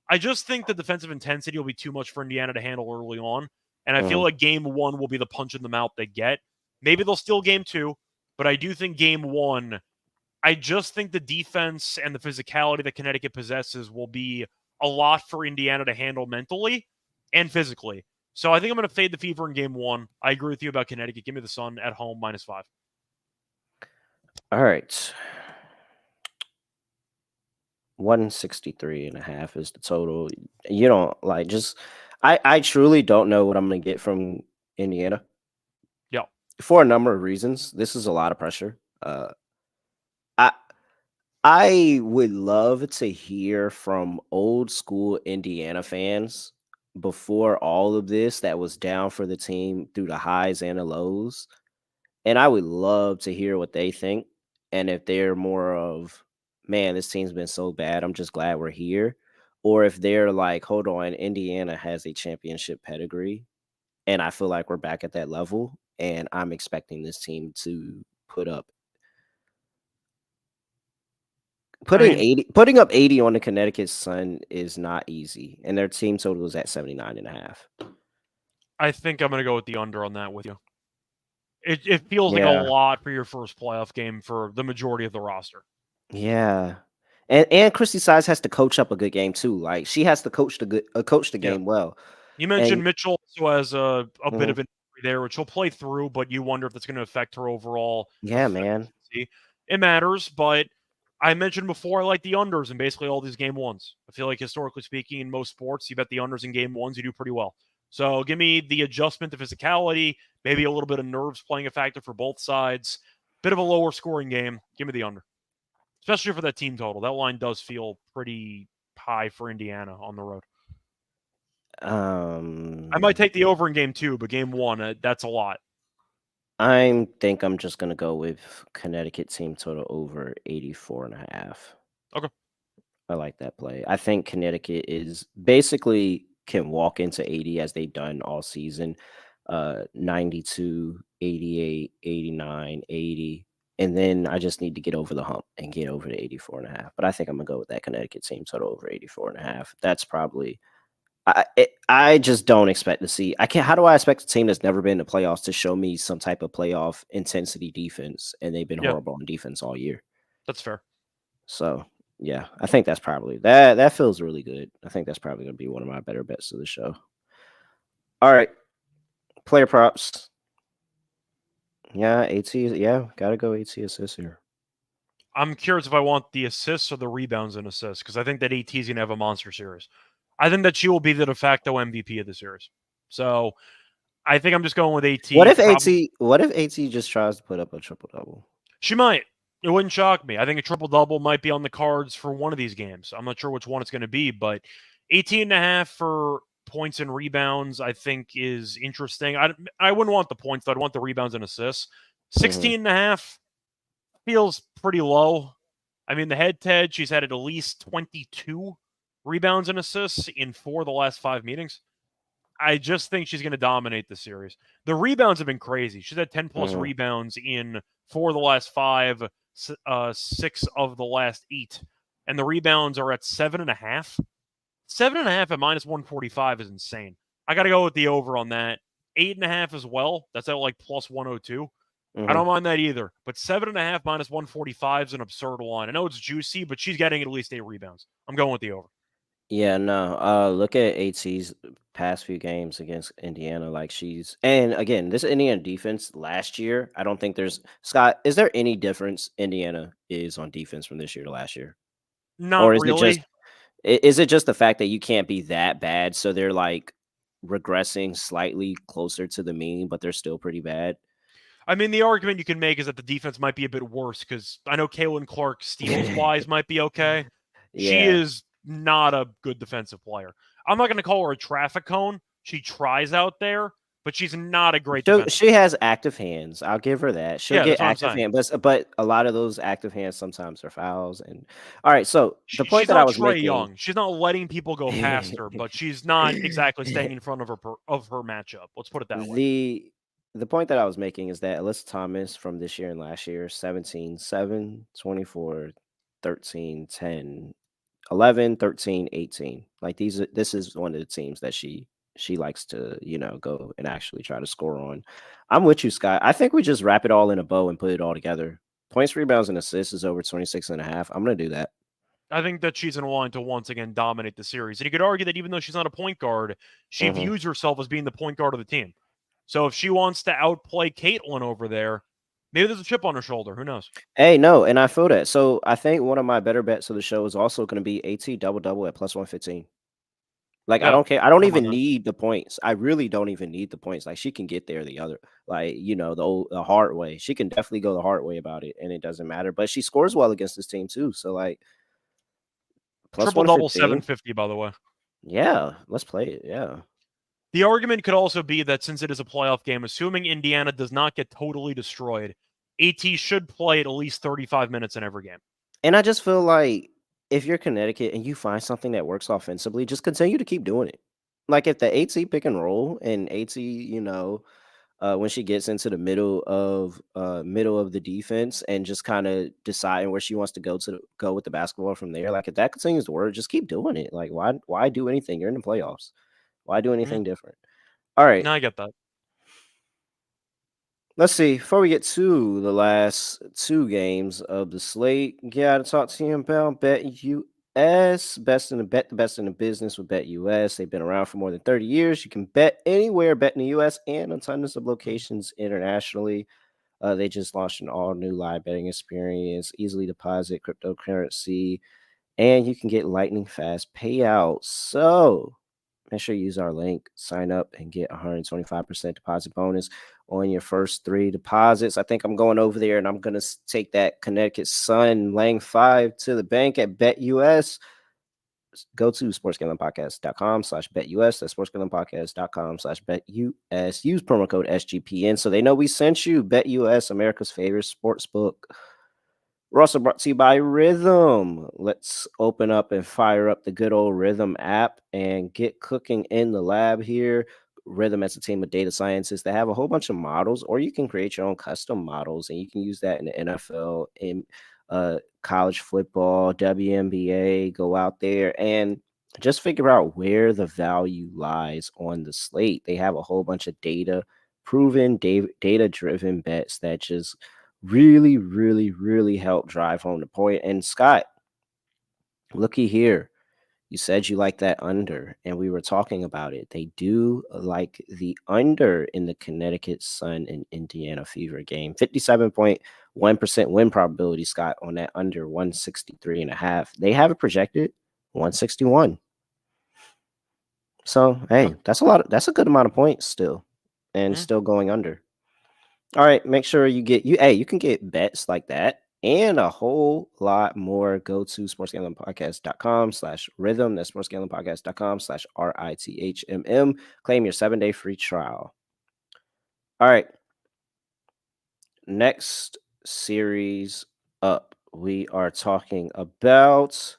I just think the defensive intensity will be too much for Indiana to handle early on. And I feel Mhm. like game 1 will be the punch in the mouth they get. Maybe they'll steal game 2, but I do think game 1, I just think the defense and the physicality that Connecticut possesses will be a lot for Indiana to handle mentally and physically. So I think I'm going to fade the Fever in game 1. I agree with you about Connecticut. Give me the Sun at home -5. All right. 163.5 is the total. You don't like just I truly don't know what I'm gonna get from Indiana Yeah. for a number of reasons. This is a lot of pressure. I I would love to hear from old school Indiana fans before all of this that was down for the team through the highs and the lows. And I would love to hear what they think. And if they're more of, man, this team's been so bad, I'm just glad we're here. Or if they're like, hold on, Indiana has a championship pedigree. And I feel like we're back at that level. And I'm expecting this team to put up I mean, putting up 80 on the Connecticut Sun is not easy, and their team total is at 79.5. I think I'm going to go with the under on that with you. It feels like a Yeah, lot for your first playoff game for the majority of the roster. yeah. And Christy Size has to coach up a good game too. Like she has to coach the Yeah. game well. You And mentioned Mitchell also has a bit mhm. of an injury there, which he'll play through, but you wonder if that's going to affect her overall Yeah, man. efficiency. It matters, but I mentioned before I like the unders in basically all these game ones. I feel like historically speaking, in most sports, you bet the unders in game ones, you do pretty well. So give me the adjustment to physicality, maybe a little bit of nerves playing a factor for both sides. Bit of a lower scoring game. Give me the under, especially for that team total. That line does feel pretty high for Indiana on the road. I might take the over in game 2, but game 1, that's a lot. I think I'm just gonna go with Connecticut team total over 84.5. Okay. I like that play. I think Connecticut is basically can walk into 80 as they've done all season. 92, 88, 89, 80. And then I just need to get over the hump and get over the 84.5. But I think I'm gonna go with that Connecticut team total over 84.5. That's probably I just don't expect to see. I can't. How do I expect a team that's never been in the playoffs to show me some type of playoff intensity defense? And they've been Yeah, horrible on defense all year. that's fair. So yeah, I think that's probably that feels really good. I think that's probably gonna be one of my better bets of the show. All right, player props. Yeah, AT. Yeah, gotta go AT assists here. I'm curious if I want the assists or the rebounds and assists because I think that AT is going to have a monster series. I think that she will be the de facto MVP of the series. So I think I'm just going with What AT. if AT? What if AT just tries to put up a triple double? She might. It wouldn't shock me. I think a triple double might be on the cards for one of these games. I'm not sure which one it's going to be, but 18.5 for points and rebounds, I think is interesting. I wouldn't want the points, though. I'd want the rebounds and assists. Mm-hmm. 16.5 feels pretty low. I mean, the head to head, she's had at least 22 rebounds and assists in 4 of the last 5 meetings. I just think she's going to dominate the series. The rebounds have been crazy. She's had 10 plus Mm-hmm. rebounds in 4 of the last 5, 6 of the last 8. And the rebounds are at 7.5. 7.5 at minus 145 is insane. I got to go with the over on that. 8.5 as well. That's at like plus 102. I Mm-hmm. don't mind that either. But 7.5 minus 145 is an absurd line. I know it's juicy, but she's getting at least 8 rebounds. I'm going with the over. Yeah, no. Look at AT's past few games against Indiana. Like and again, this Indiana defense last year. I don't think there's Scott. Is there any difference Indiana is on defense from this year to last year, or Not is it just really. is it just the fact that you can't be that bad, so they're like regressing slightly closer to the mean, but they're still pretty bad? I mean, the argument you can make is that the defense might be a bit worse because I know Kaylin Clark steals wise might be okay. She Yeah. is not a good defensive player. I'm not going to call her a traffic cone. She tries out there, but she's not a great So defender. she has active hands. I'll give her that. She'll Yeah, get that's what I'm active saying. hands, but a lot of those active hands sometimes are fouls. And all right, so the point She's that I not was Trey making, Young. She's not letting people go past her, but she's not exactly staying in front of her matchup. Let's put it that way. the the point that I was making is that Alyssa Thomas from this year and last year, 17, 7, 24, 13, 10, 11, 13, 18. Like this is one of the teams that she likes to, go and actually try to score on. I'm with you, Scott. I think we just wrap it all in a bow and put it all together. Points, rebounds, and assists is over 26.5. I'm gonna do that. I think that she's in line to once again dominate the series. And you could argue that even though she's not a point guard, she Hmm. views herself as being the point guard of the team. So if she wants to outplay Caitlin over there, maybe there's a chip on her shoulder. Who knows? Hey, no, and I feel that. So I think one of my better bets of the show is also gonna be AT double double at plus 115. Like, I Yeah, don't care. I don't I don't mind even that. need the points. I really don't even need the points. Like, she can get there the hard way. She can definitely go the hard way about it, and it doesn't matter. But she scores well against this team too. So like plus Triple double 115. 750, by the way. Yeah, let's play it. Yeah. The argument could also be that since it is a playoff game, assuming Indiana does not get totally destroyed, AT should play at least 35 minutes in every game. And I just feel like if you're Connecticut and you find something that works offensively, just continue to keep doing it. Like if the AT pick and roll and AT, when she gets into the middle of the defense and just kind of deciding where she wants to go with the basketball from there. Like if that continues to work, just keep doing it. Like why do anything? You're in the playoffs. Why do anything different? All right. No, I get that. Let's see. Before we get to the last two games of the slate, gotta talk to you about Bet US. The best in the business with Bet US. They've been around for more than 30 years. You can bet anywhere, bet in the US and on tons of locations internationally. They just launched an all new live betting experience, easily deposit cryptocurrency, and you can get lightning fast payouts. So make sure you use our link, sign up, and get 125% deposit bonus on your first 3 deposits. I think I'm going over there and I'm going to take that Connecticut Sun Lang 5 to the bank at BetUS. Go to sportsgamblingpodcast.com/BetUS. That's sportsgamblingpodcast.com/BetUS. Use promo code SGPN so they know we sent you. BetUS, America's favorite sports book. We're also brought to you by Rhythm. Let's open up and fire up the good old Rhythm app and get cooking in the lab here. Rhythm as a team of data scientists that have a whole bunch of models, or you can create your own custom models, and you can use that in the NFL, in college football, WNBA. Go out there and just figure out where the value lies on the slate. They have a whole bunch of proven data-driven bets that just really, really, really help drive home the point. And Scott, looky here. You said you like that under, and we were talking about it. They do like the under in the Connecticut Sun and Indiana Fever game. 57.1% win probability, Scott, on that under 163.5. They have it projected 161. So, hey, that's a good amount of points still, and still going under. All right, make sure you can get bets like that and a whole lot more. Go to sportsgamblingpodcast.com/rhythm. That's sportsgamblingpodcast.com/RITHMM. Claim your 7-day free trial. All right. Next series up, we are talking about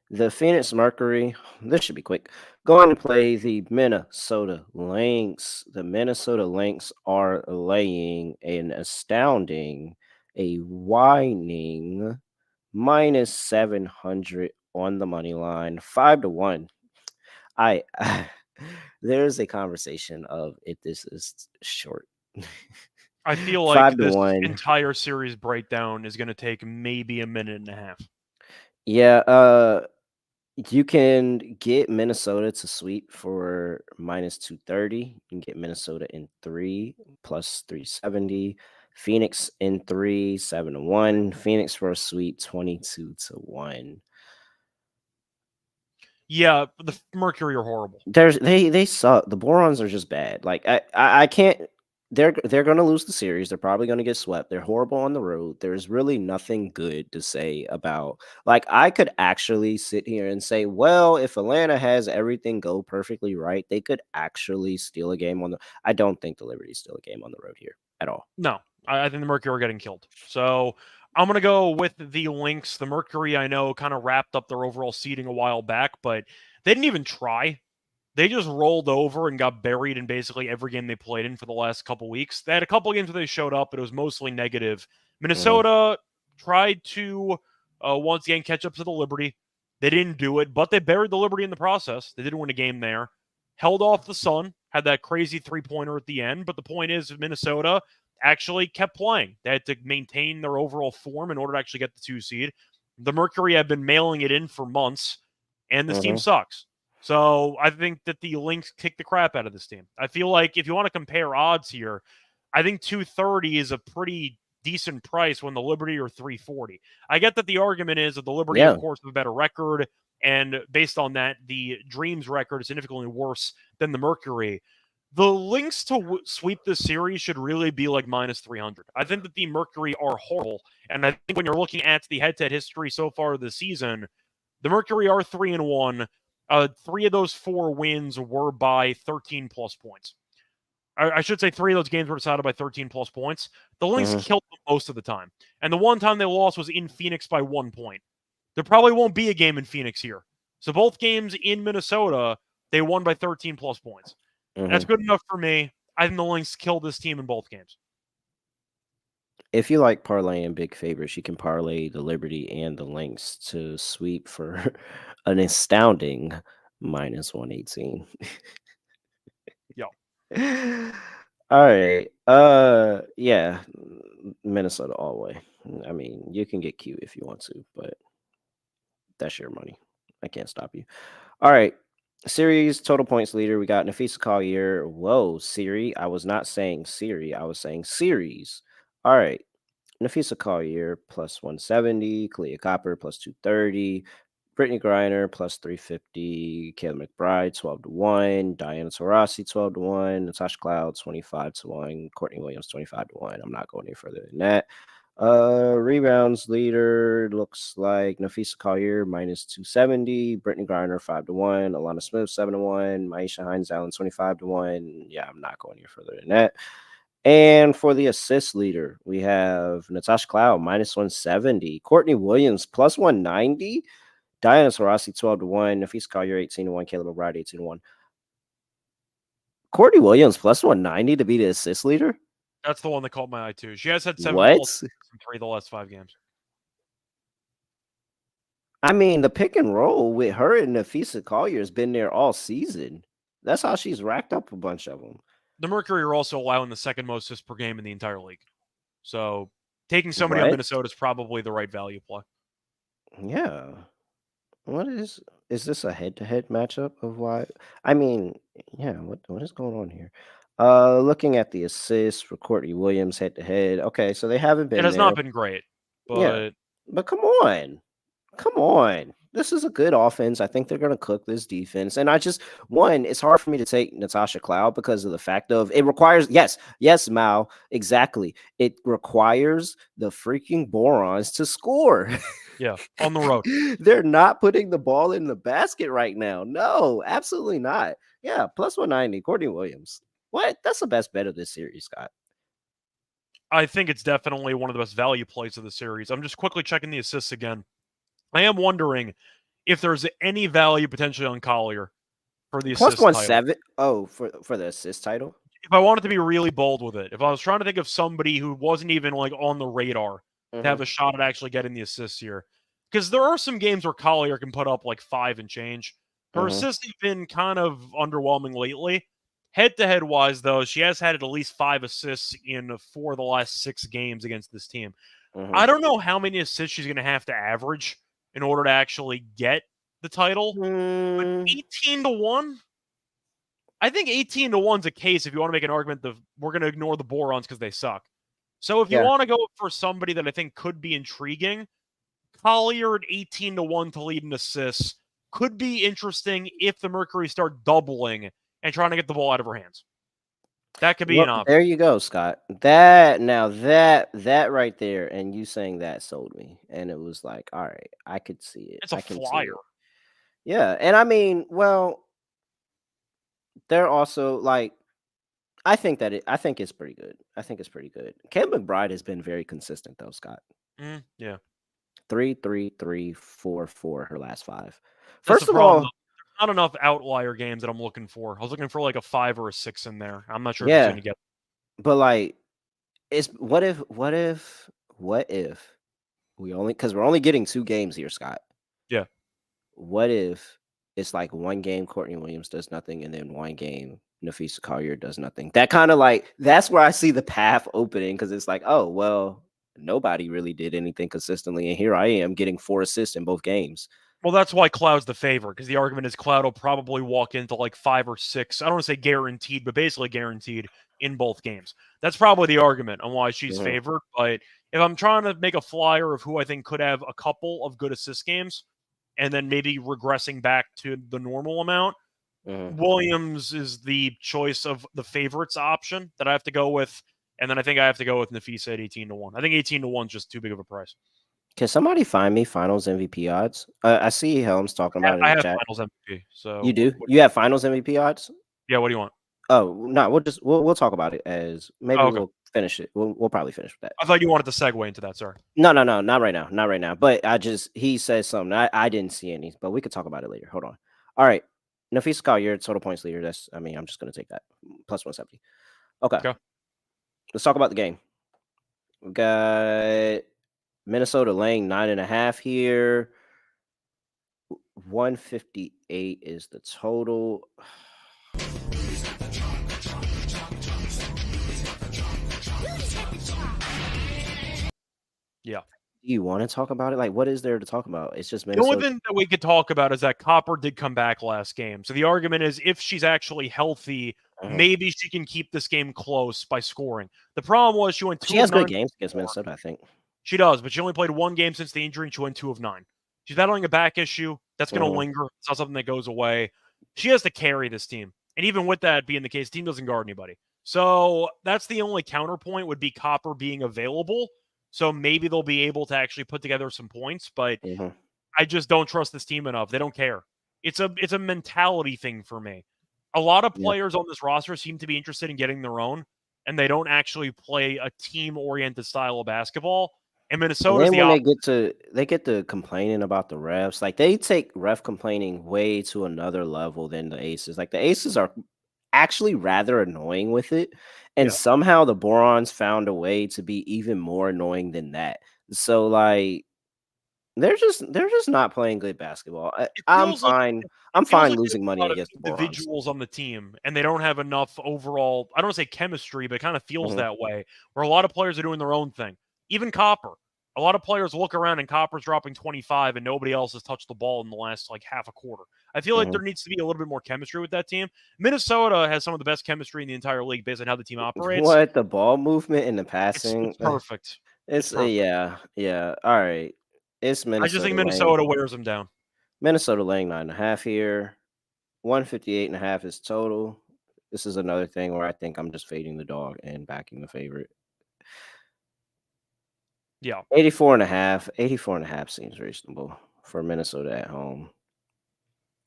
the Phoenix Mercury. This should be quick. Going to play the Minnesota Lynx. The Minnesota Lynx are laying an astounding, a whining -700 on the money line, 5-1. I there's a conversation of if this is short. I feel like this entire series breakdown is going to take maybe a minute and a half. Yeah, you can get Minnesota to sweep for -230. You can get Minnesota in 3 plus 370. Phoenix in 3, 7-1. Phoenix for a sweep, 22-1. Yeah, the Mercury are horrible. They suck. The Borons are just bad. Like I can't. They're going to lose the series. They're probably going to get swept. They're horrible on the road. There's really nothing good to say about. Like I could actually sit here and say, well, if Atlanta has everything go perfectly right, they could actually steal a game on the. I don't think the Liberty steal a game on the road here at all. No, I think the Mercury are getting killed. So I'm going to go with the Lynx. The Mercury, I know, kind of wrapped up their overall seeding a while back, but they didn't even try. They just rolled over and got buried in basically every game they played in for the last couple weeks. They had a couple games where they showed up, but it was mostly negative. Minnesota tried to once again catch up to the Liberty. They didn't do it, but they buried the Liberty in the process. They didn't win a game there. Held off the Sun, had that crazy three-pointer at the end, but the point is Minnesota actually kept playing. They had to maintain their overall form in order to actually get the 2 seed. The Mercury have been mailing it in for months, and this team sucks. So I think that the Lynx kick the crap out of this team. I feel like if you want to compare odds here, I think 230 is a pretty decent price when the Liberty are 340. I get that the argument is that the Liberty, of course, have a better record, and based on that, the Dreams record is significantly worse than the Mercury. The Lynx to sweep this series should really be like -300. I think that the Mercury are horrible, and I think when you're looking at the head-to-head history so far this season, the Mercury are 3-1. 3 of those 4 wins were by 13-plus points. I should say 3 of those games were decided by 13-plus points. The Lynx killed them most of the time. And the one time they lost was in Phoenix by 1 point. There probably won't be a game in Phoenix here. So both games in Minnesota, they won by 13-plus points. That's good enough for me. I think the Lynx killed this team in both games. If you like parlaying big favorites, you can parlay the Liberty and the Lynx to sweep for an astounding -118. Yo. All right. Yeah. Minnesota all the way. I mean, you can get cute if you want to, but that's your money. I can't stop you. All right. Series total points leader. We got Nafisa Collier. Whoa, Siri. I was not saying Siri. I was saying series. All right. Nafisa Collier plus 170. Kalia Copper plus 230. Brittany Griner plus 350. Kayla McBride 12-1. Diana Taurasi 12-1. Natasha Cloud 25-1. Courtney Williams 25-1. I'm not going any further than that. Rebounds leader looks like Nafisa Collier minus 270. Brittany Griner 5-1. Alana Smith 7-1. Maisha Hines Allen 25-1. Yeah, I'm not going any further than that. And for the assist leader, we have Natasha Cloud minus 170. Courtney Williams plus 190. Diana Taurasi 12-1. Nafisa Collier 18-1. Caleb McBride 18-1. Courtney Williams plus 190 to be the assist leader. That's the one that caught my eye too. She has had 7 What? full in 3 of the last 5 games. I mean, the pick and roll with her and Nafisa Collier has been there all season. That's how she's racked up a bunch of them. The Mercury are also allowing the second most assists per game in the entire league. So taking somebody on Minnesota is probably the right value play. Yeah. What is this a head-to-head matchup of why? I mean, yeah, what is going on here? Looking at the assists for Courtney Williams head-to-head. Okay, so they haven't been It has there. not been great, but yeah, but come on. Come on. This is a good offense. I think they're going to cook this defense. And it's hard for me to take Natasha Cloud because of the fact of it requires, yes, Mal, exactly. It requires the freaking Borons to score. Yeah, on the road. They're not putting the ball in the basket right now. No, absolutely not. Yeah, plus 190, Courtney Williams. What? That's the best bet of this series, Scott. I think it's definitely one of the best value plays of the series. I'm just quickly checking the assists again. I am wondering if there's any value potentially on Collier for the plus assist 170. Oh, for the assist title. If I wanted to be really bold with it, if I was trying to think of somebody who wasn't even like on the radar to have a shot at actually getting the assists here, because there are some games where Collier can put up like 5 and change. Her assists have been kind of underwhelming lately. Head-to-head wise, though, she has had at least 5 assists in 4 of the last 6 games against this team. I don't know how many assists she's going to have to average in order to actually get the title, but 18-1? I think 18-1's a case if you want to make an argument that we're going to ignore the Borons because they suck. So if you want to go for somebody that I think could be intriguing, Collier at 18-1 to lead in assists could be interesting if the Mercury start doubling and trying to get the ball out of her hands. That could be an option. There you go, Scott. That right there, and you saying that sold me. And it was like, all right, I could see it. It's a flyer. Yeah, and I mean, well, they're also like, I think it's pretty good. I think it's pretty good. Kayla McBride has been very consistent though, Scott. Yeah. 3, 3, 3, 4, 4 her last 5. First of all, not enough outlier games that I'm looking for. I was looking for like a 5 or a 6 in there. I'm not sure if it's going to get. But like, what if we're only getting 2 games here, Scott. Yeah. What if it's like 1 game Courtney Williams does nothing, and then 1 game Nafisa Collier does nothing? That kind of like, that's where I see the path opening, because it's like, oh well, nobody really did anything consistently, and here I am getting 4 assists in both games. Well, that's why Cloud's the favorite, because the argument is Cloud will probably walk into like 5 or 6. I don't want to say guaranteed, but basically guaranteed in both games. That's probably the argument on why she's favored. But if I'm trying to make a flyer of who I think could have a couple of good assist games and then maybe regressing back to the normal amount, Williams is the choice of the favorites option that I have to go with. And then I think I have to go with Nafisa at 18-1. I think 18-1 is just too big of a price. Can somebody find me Finals MVP odds? I see Helms talking about it in the chat. Finals MVP. So you do? You have Finals MVP odds? Yeah. What do you want? Oh no, we'll talk about it as maybe we'll finish it. We'll probably finish with that. I thought you wanted to segue into that. Sorry. No, not right now. But he says something. I didn't see any, but we could talk about it later. Hold on. All right, Nafisa Collier, total points leader. I'm just gonna take that plus 170. Okay, Okay. let's talk about the game. We got Minnesota laying 9.5 here. 158 is the total. Yeah. Do you want to talk about it? Like, what is there to talk about? It's just The only Minnesota. thing that we could talk about is that Copper did come back last game. So the argument is if she's actually healthy, Mhm. maybe she can keep this game close by scoring. The problem was she went She 2 of has 9 good from games the against floor. Minnesota, I think. She does, but she only played one game since the injury and she went 2 of 9. She's battling a back issue. That's going to Mhm. linger. It's not something that goes away. She has to carry this team. And even with that being the case, the team doesn't guard anybody. So that's the only counterpoint would be Copper being available. So maybe they'll be able to actually put together some points, but Mhm. I just don't trust this team enough. They don't care. It's a mentality thing for me. A lot of Yeah. players on this roster seem to be interested in getting their own, and they don't actually play a team-oriented style of basketball. And And Minnesota's then the when opposite. they get to complaining about the refs, like they take ref complaining way to another level than the Aces. Like the Aces are actually rather annoying with it, and Yeah. somehow the Borons found a way to be even more annoying than that. So like they're just not playing good basketball. It I'm feels like fine. it I'm feels fine like they losing have a money lot of against the Borons. individuals on the team, and they don't have enough overall. I don't want to say chemistry, but it kind of feels Mhm, that way. Where a lot of players are doing their own thing. Even Copper. A lot of players look around and Copper's dropping 25, and nobody else has touched the ball in the last like half a quarter. I feel like mhm. there needs to be a little bit more chemistry with that team. Minnesota has some of the best chemistry in the entire league based on how the team operates. What the ball movement and the It's passing? perfect. It's It's perfect. yeah, yeah. All right. It's I just think Minnesota laying Minnesota wears them down. 9.5 here. 158.5 is total. This is another thing where I think I'm just fading the dog and backing the favorite. Yeah. 84.5. 84.5 seems reasonable for Minnesota at home.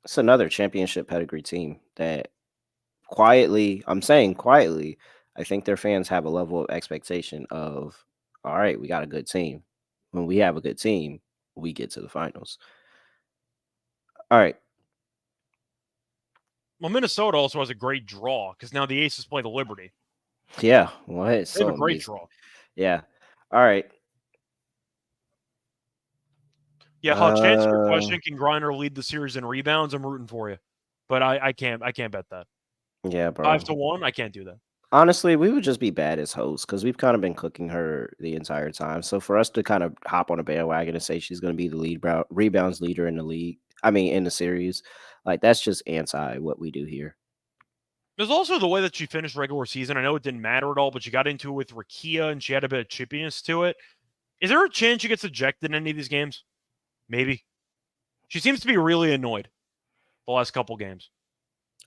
It's another championship pedigree team that quietly, I'm saying quietly, I think their fans have a level of expectation of, all right, we got a good team. When we have a good team, we get to the finals. All right. Well, Minnesota also has a great draw because now the Aces play the Liberty. Yeah. What? It's They have so a great amazing. draw. Yeah. All right. Yeah, Hutch, to answer your Uh, question, can Griner lead the series in rebounds? I'm rooting for you, but I can't bet that. yeah, Five bro. to one, I can't do that. Honestly, we would just be bad as hosts because we've kind of been cooking her the entire time. So for us to kind of hop on a bandwagon and say she's going to be the rebounds leader in the league, I mean, in the series, like that's just anti what we do here. There's also the way that she finished regular season. I know it didn't matter at all, but she got into it with Rakia and she had a bit of chippiness to it. Is there a chance she gets ejected in any of these games? Maybe. She seems to be really annoyed the last couple games.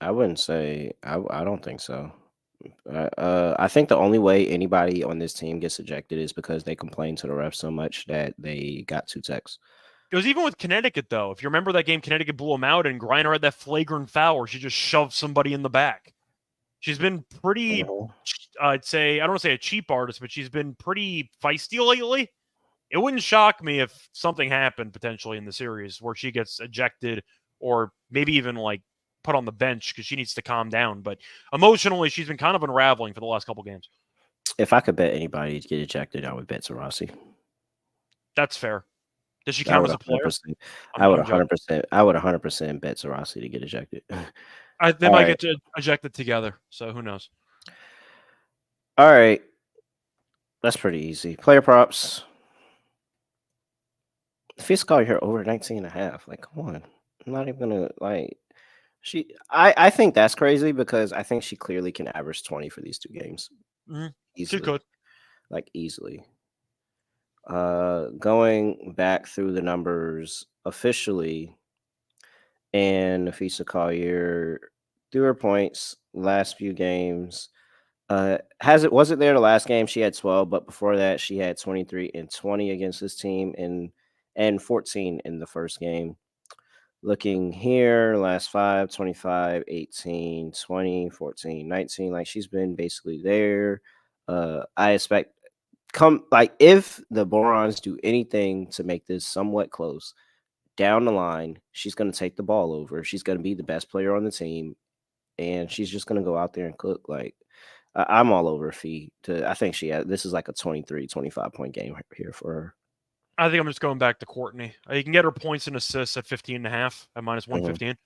I wouldn't say I don't think so. I think the only way anybody on this team gets ejected is because they complain to the refs so much that they got two techs. It was even with Connecticut, though. If you remember that game, Connecticut blew them out, and Griner had that flagrant foul where she just shoved somebody in the back. She's been pretty, Mhm. I'd say, I don't want to say a cheap artist, but she's been pretty feisty lately. It wouldn't shock me if something happened potentially in the series where she gets ejected or maybe even like put on the bench because she needs to calm down. But emotionally, she's been kind of unraveling for the last couple games. If I could bet anybody to get ejected, I would bet Tarasi. That's fair. Does she I count would as a player? 100%. I'm, I would I'm joking. 100%. I would 100% bet Tarasi to get ejected. They All might right. get ejected together, so who knows? All right. That's pretty easy. Player props. Fisk call here over 19 and a half. Like, come on. I'm not even gonna like I think that's crazy because I think she clearly can average 20 for these two games. Mm-hmm. She Easily. could. Like easily. Going back through the numbers officially, and Nafisa Collier threw her points last few games. Has it wasn't there the last game? She had 12, but before that, she had 23 and 20 against this team, and 14 in the first game. Looking here, last 5, 25, 18, 20, 14, 19. Like she's been basically there. I expect come like if the Borons do anything to make this somewhat close down the line, she's going to take the ball over. She's going to be the best player on the team, and she's just going to go out there and cook. Like I'm all over Fee. I think this is like a 23, 25-point game here for her. I think I'm just going back to Courtney. You can get her points and assists at 15.5 at minus 115.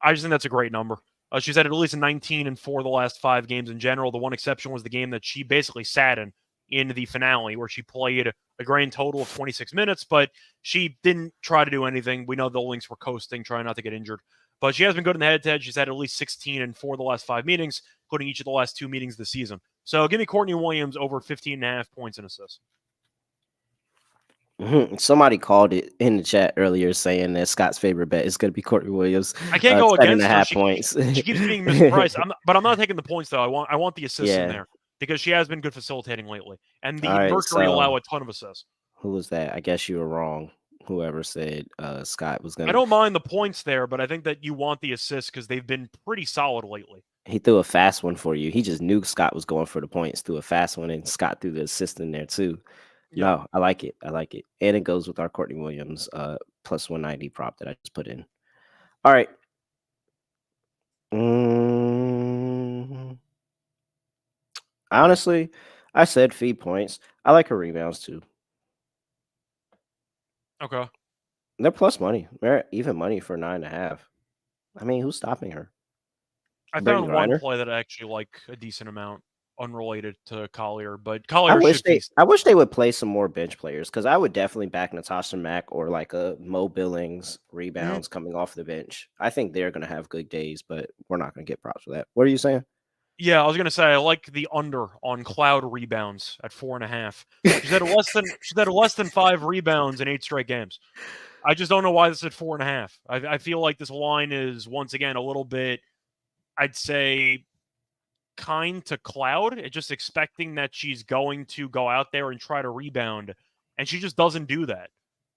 I just think that's a great number. She's had at least 19 in 4 of the last 5 games in general. The one exception was the game that she basically sat in the finale, where she played a grand total of 26 minutes, but she didn't try to do anything. We know the Lynx were coasting, trying not to get injured. But she has been good in the head-to-head. She's had at least 16 in 4 of the last 5 meetings, including each of the last 2 meetings this season. So give me Courtney Williams over 15.5 points and assists. Somebody called it in the chat earlier saying that Scott's favorite bet is going to be Courtney Williams. I can't go against her. Points. She keeps being mispriced. But I'm not taking the points, though. I want the assists in there because she has been good facilitating lately. And the Mercury allow a ton of assists. Who was that? I guess you were wrong. Whoever said Scott was going to... I don't mind the points there, but I think that you want the assists because they've been pretty solid lately. He threw a fast one for you. He just knew Scott was going for the points, threw a fast one, and Scott threw the assist in there, too. Yep. No, I like it. I like it. And it goes with our Courtney Williams plus 190 prop that I just put in. All right. Honestly, I said feed points. I like her rebounds, too. Okay. They're plus money. They're even money for 9.5. I mean, who's stopping her? I found one play that I actually like a decent amount, unrelated to Collier, but Collier I wish they would play some more bench players, because I would definitely back Natasha Mack or like a Mo Billings rebounds coming off the bench. I think they're going to have good days, but we're not going to get props for that. What are you saying? Yeah, I was going to say I like the under on Cloud rebounds at 4.5. She's had less than 5 rebounds in 8 straight games. I just don't know why this is at 4.5. I feel like this line is once again a little bit, I'd say, kind to Cloud, just expecting that she's going to go out there and try to rebound, and she just doesn't do that.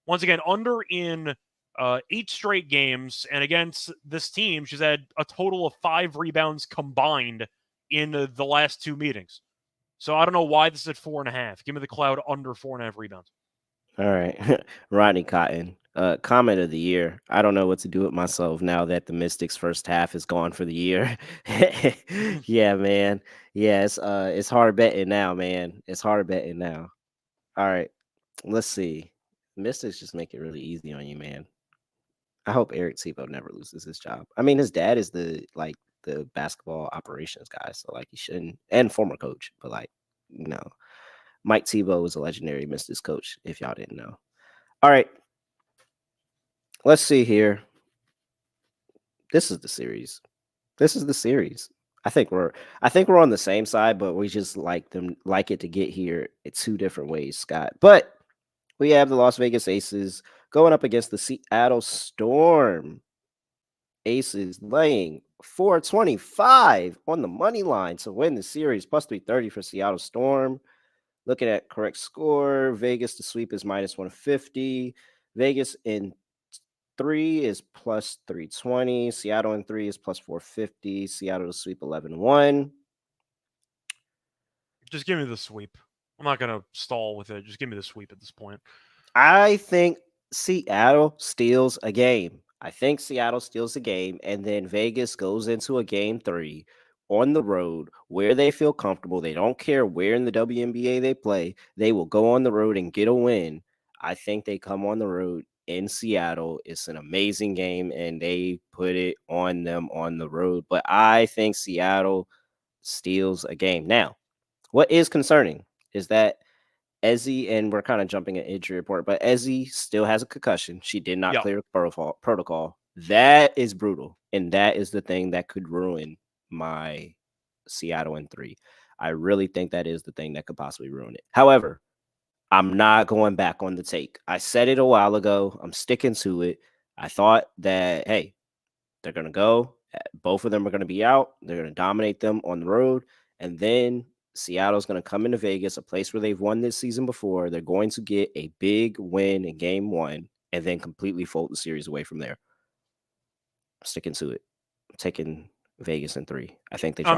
Once again, under in 8 straight games, and against this team, she's had a total of 5 rebounds combined in the last 2 meetings. So I don't know why this is at 4.5. Give me the Cloud under 4.5 rebounds. All right. Rodney Cotton, comment of the year. I don't know what to do with myself now that the Mystics' first half is gone for the year. Yeah, man. Yeah, it's hard betting now, man. It's hard betting now. All right. Let's see. Mystics just make it really easy on you, man. I hope Eric Tebow never loses his job. I mean, his dad is the basketball operations guy, so like he shouldn't, and former coach, but like, Mike Tebow was a legendary Mystics coach, if y'all didn't know. All right. Let's see here. This is the series. I think we're on the same side, but we just like it to get here in 2 different ways, Scott. But we have the Las Vegas Aces going up against the Seattle Storm. Aces laying 425 on the money line to win the series, plus 330 for Seattle Storm. Looking at correct score, Vegas to sweep is minus 150. Vegas in 3 is plus 320. Seattle in 3 is plus 450. Seattle to sweep 11-1. Just give me the sweep. I'm not going to stall with it. Just give me the sweep at this point. I think Seattle steals a game. And then Vegas goes into a game 3 on the road where they feel comfortable. They don't care where in the WNBA they play. They will go on the road and get a win. I think they come on the road in Seattle. It's an amazing game, and they put it on them on the road. But I think Seattle steals a game. Now, what is concerning is that Ezzy, and we're kind of jumping an injury report, but Ezzy still has a concussion. She did not clear protocol. That is brutal, and that is the thing that could ruin my Seattle in 3. I really think that is the thing that could possibly ruin it. However, I'm not going back on the take. I said it a while ago. I'm sticking to it. I thought that, hey, they're going to go. Both of them are going to be out. They're going to dominate them on the road, and then Seattle's going to come into Vegas, a place where they've won this season before. They're going to get a big win in game 1 and then completely fold the series away from there. I'm sticking to it. I'm taking Vegas in 3. I think they drop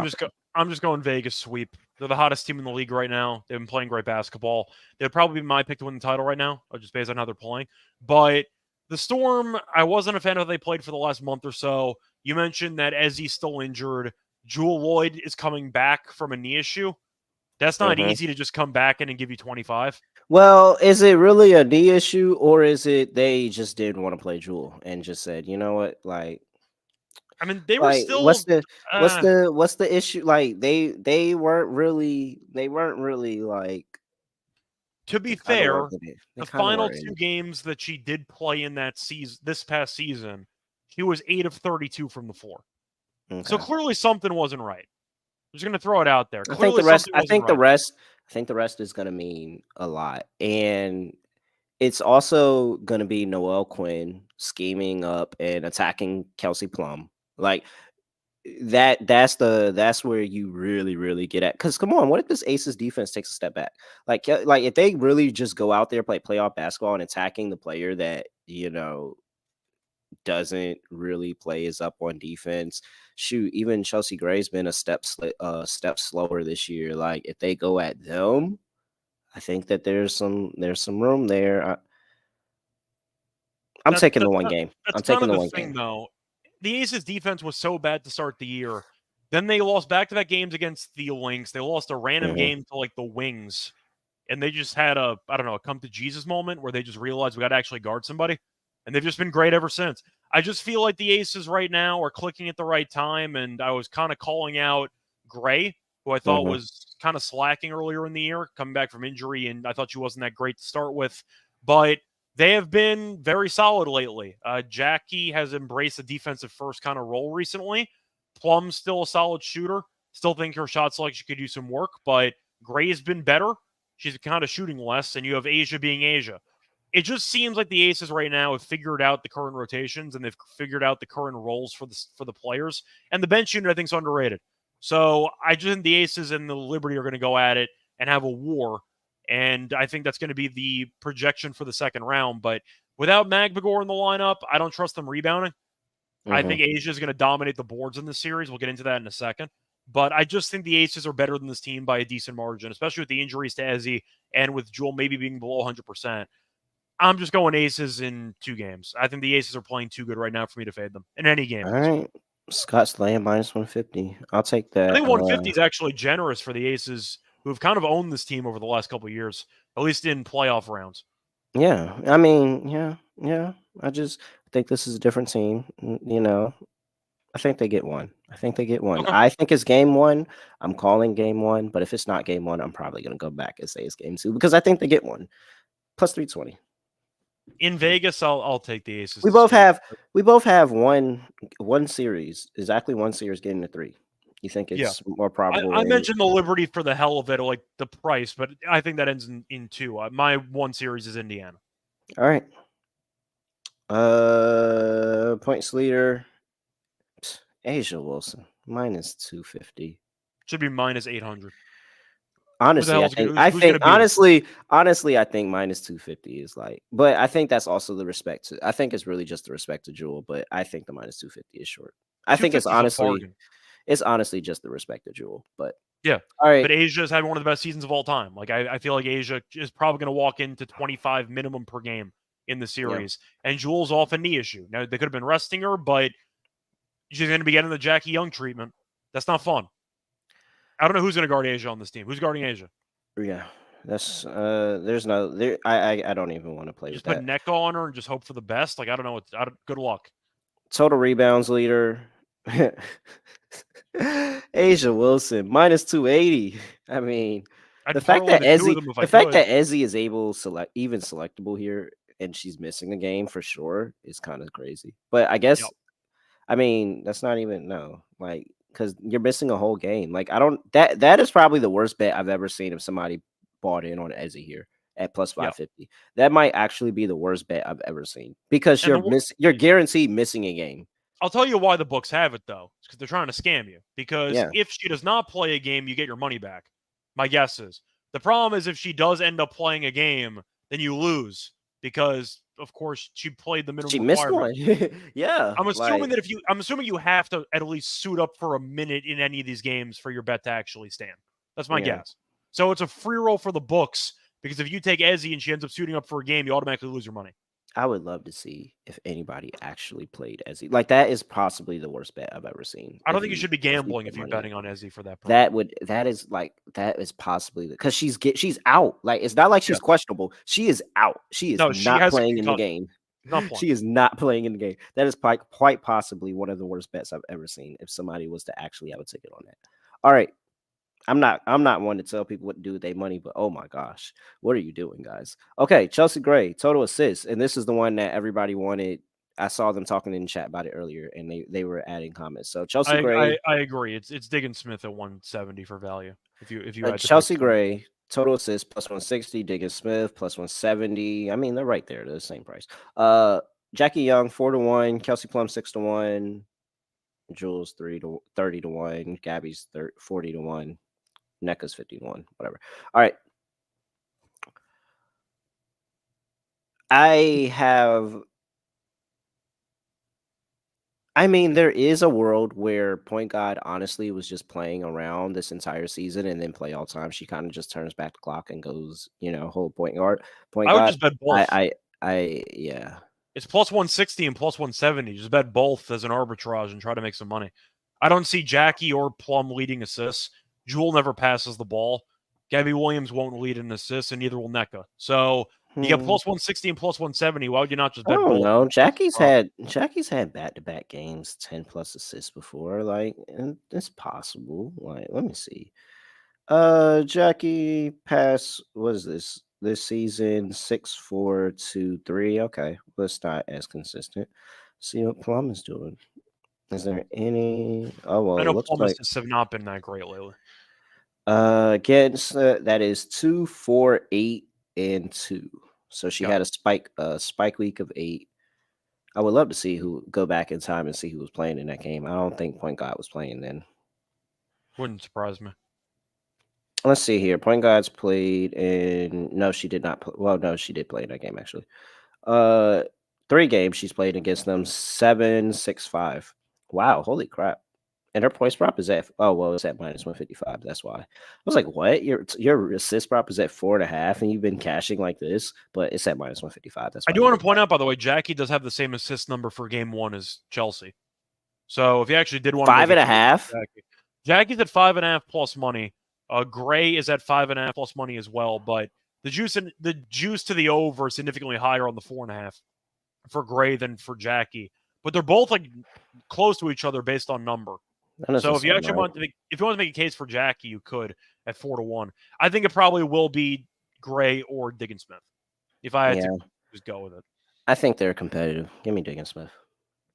I'm just going Vegas sweep. They're the hottest team in the league right now. They've been playing great basketball. They'd probably be my pick to win the title right now, just based on how they're playing. But the Storm, I wasn't a fan of how they played for the last month or so. You mentioned that Ezzy's still injured. Jewel Lloyd is coming back from a knee issue. That's not Mhm. easy to just come back in and give you 25. Well, is it really a D issue, or is it they just didn't want to play Jewel and just said, you know what, I mean, they were like still uh, what's the issue? Like they weren't really like to be how the word fair, they the kind of final were 2 in. games that she did play in that season, this past season, she was 8 of 32 from the floor. So Okay. clearly something wasn't right. I'm just going to throw it out there. I think Clearly the rest something I wasn't think the right. rest I think the rest is gonna mean a lot. And it's also gonna be Noelle Quinn scheming up and attacking Kelsey Plum. Like that's where you really, really get at. Because come on, what if this Aces defense takes a step back? Like if they really just go out there, play playoff basketball and attacking the player that, doesn't really play as up on defense. Shoot, even Chelsea Gray's been a step slower this year. Like if they go at them, I think that there's some room there. I'm That's taking the that's one not, game. that's I'm kind taking of the the one thing game. though. The Aces defense was so bad to start the year. Then they lost back-to-back games against the Lynx. They lost a random Hmm. game to like the Wings, and they just had a I don't know a come to Jesus moment where they just realized we got to actually guard somebody, and they've just been great ever since. I just feel like the Aces right now are clicking at the right time, and I was kind of calling out Gray, who I thought Hmm. was kind of slacking earlier in the year, coming back from injury, and I thought she wasn't that great to start with, but they have been very solid lately. Jackie has embraced a defensive first kind of role recently. Plum's still a solid shooter. Still think her shot selection could use some work, but Gray's been better. She's kind of shooting less, and you have Asia being Asia. It just seems like the Aces right now have figured out the current rotations and they've figured out the current roles for the players. And the bench unit I think is underrated. So I just think the Aces and the Liberty are going to go at it and have a war. And I think that's going to be the projection for the second round. But without Magbagor in the lineup, I don't trust them rebounding. I Hmm. think Asia is going to dominate the boards in this series. We'll get into that in a second. But I just think the Aces are better than this team by a decent margin, especially with the injuries to Ezzy and with Jewel maybe being below 100%. I'm just going Aces in 2 games. I think the Aces are playing too good right now for me to fade them in any game All in this one. right. Scott's laying minus 150. I'll take I that. think 150 is actually generous for the Aces who have kind of owned this team over the last couple of years, at least in playoff rounds. Yeah. I mean, yeah, yeah. I just think this is a different team. I think they get one. I think they get one. Okay. I think it's game one. I'm calling game one, but if it's not game one, I'm probably gonna go back and say it's game two because I think they get one. Plus 320. In Vegas, I'll take the Aces We to both sweep. have we both have one series, exactly one series getting to three. You think Yeah. it's more I probable in mentioned the Liberty for the hell of it, like the price, but I think that ends in 2. My one series is Indiana. all right. Points leader, Asia Wilson, minus 250. Should be minus 800. Who the Honestly, hell's gonna I who's gonna think beat her? honestly, I think minus 250 is like, but I think that's also the respect to I think it's really just the respect to Jewel, but I think the minus 250 is short. I think 250 is a bargain. it's honestly just the respect to Jewel. But Yeah. all right. But Asia's had one of the best seasons of all time. Like I feel like Asia is probably gonna walk into 25 minimum per game in the Yeah. series. And Jewel's off a knee issue. Now they could have been resting her, but she's gonna be getting the Jackie Young treatment. That's not fun. I don't know who's gonna guard Asia on this team. Who's guarding Asia? Yeah. That's there's no there I don't even want to play You with just put that. Neck on her and just hope for the best. Like I don't know. Good luck. Total rebounds leader. Asia Wilson minus 280. I mean, I'd parlay the two of them if I The fact could. that Ezzy is able even selectable here and she's missing a game for sure is kind of crazy. But I Yep. guess I mean that's not even no like because you're missing a whole game. Like I don't that is probably the worst bet I've ever seen if somebody bought in on Ezzy here at plus Yep. 550. That might actually be the worst bet I've ever seen because And you're guaranteed missing a game. I'll tell you why the books have it though. It's because they're trying to scam you. Because Yeah. if she does not play a game, you get your money back. My guess is. The problem is if she does end up playing a game, then you lose because of course she played the minimum She missed requirement. one. Yeah, like I'm assuming you have to at least suit up for a minute in any of these games for your bet to actually stand. That's my yeah. guess. So it's a free roll for the books because if you take Ezzy and she ends up suiting up for a game, you automatically lose your money. I would love to see if anybody actually played Ezzy. Like that is possibly the worst bet I've ever seen. I don't think you should be If we gambling put if you're money, betting on Ezzy for that price. that is possibly because she's out. Like it's not like Yeah. she's questionable. She is out. She is No, she not has a playing in the concussion. game. Not playing. She is not playing in the game. That is quite possibly one of the worst bets I've ever seen. If somebody was to actually have a ticket on that. All right. I'm not one to tell people what to do with their money, but oh my gosh, what are you doing, guys? Okay, Chelsea Gray, total assists, and this is the one that everybody wanted. I saw them talking in the chat about it earlier, and they were adding comments. So Chelsea Gray, I agree. It's Diggin Smith at 170 for value. If you had to pick Chelsea someone. Gray, total assists plus 160, Diggins Smith plus 170. I mean, they're right there. They're the same price. Jackie Young 4-1, Kelsey Plum 6-1, Jules 30-1, Gabby's 40-1. NECA's 51, whatever. All right. I mean, there is a world where point guard honestly was just playing around this entire season and then play all time. She kind of just turns back the clock and goes, whole point guard, point I would guard. just bet both. Yeah. It's plus 160 and plus 170. Just bet both as an arbitrage and try to make some money. I don't see Jackie or Plum leading assists. Jewel never passes the ball. Gabby Williams won't lead an assist, and neither will NECA. So you get plus 160 and plus 170. Why would you not just I bet don't both? know. Jackie's had back-to-back games, 10 plus assists before. Like, and it's possible. Like, let me see. Jackie pass. What is this season? 6-4-2-3. Okay, well, it's not as consistent. See what Plum is doing. Is there any? Oh well, I it know looks Plum like assists have not been that great lately. against that is 2, 4, 8, and 2. So she had a spike week of 8. I would love to see who go back in time and see who was playing in that game. I don't think point guard was playing then. Wouldn't surprise me. Let's see here. Point guards played in. No, she did not. Well, no, she did play in that game actually. 3 games she's played against them. 7, 6, 5. Wow, holy crap! And her points prop is at. Oh well, it's at minus 155. That's why I was like, what? Your assist prop is at 4.5, and you've been cashing like this, but it's at minus 155. That's I why do you want did to point that. out, by the way, Jackie does have the same assist number for game 1 as Chelsea. So if you actually did want to make 5.5. Jackie's at 5.5 plus money. Gray is at 5.5 plus money as well, but the juice to the over is significantly higher on the 4.5 for Gray than for Jackie. But they're both like close to each other based on number. So if you actually want to make a case for Jackie, you could at 4-1. I think it probably will be Gray or Diggin Smith. If I had to just go with it. I think they're competitive. Give me Diggin Smith.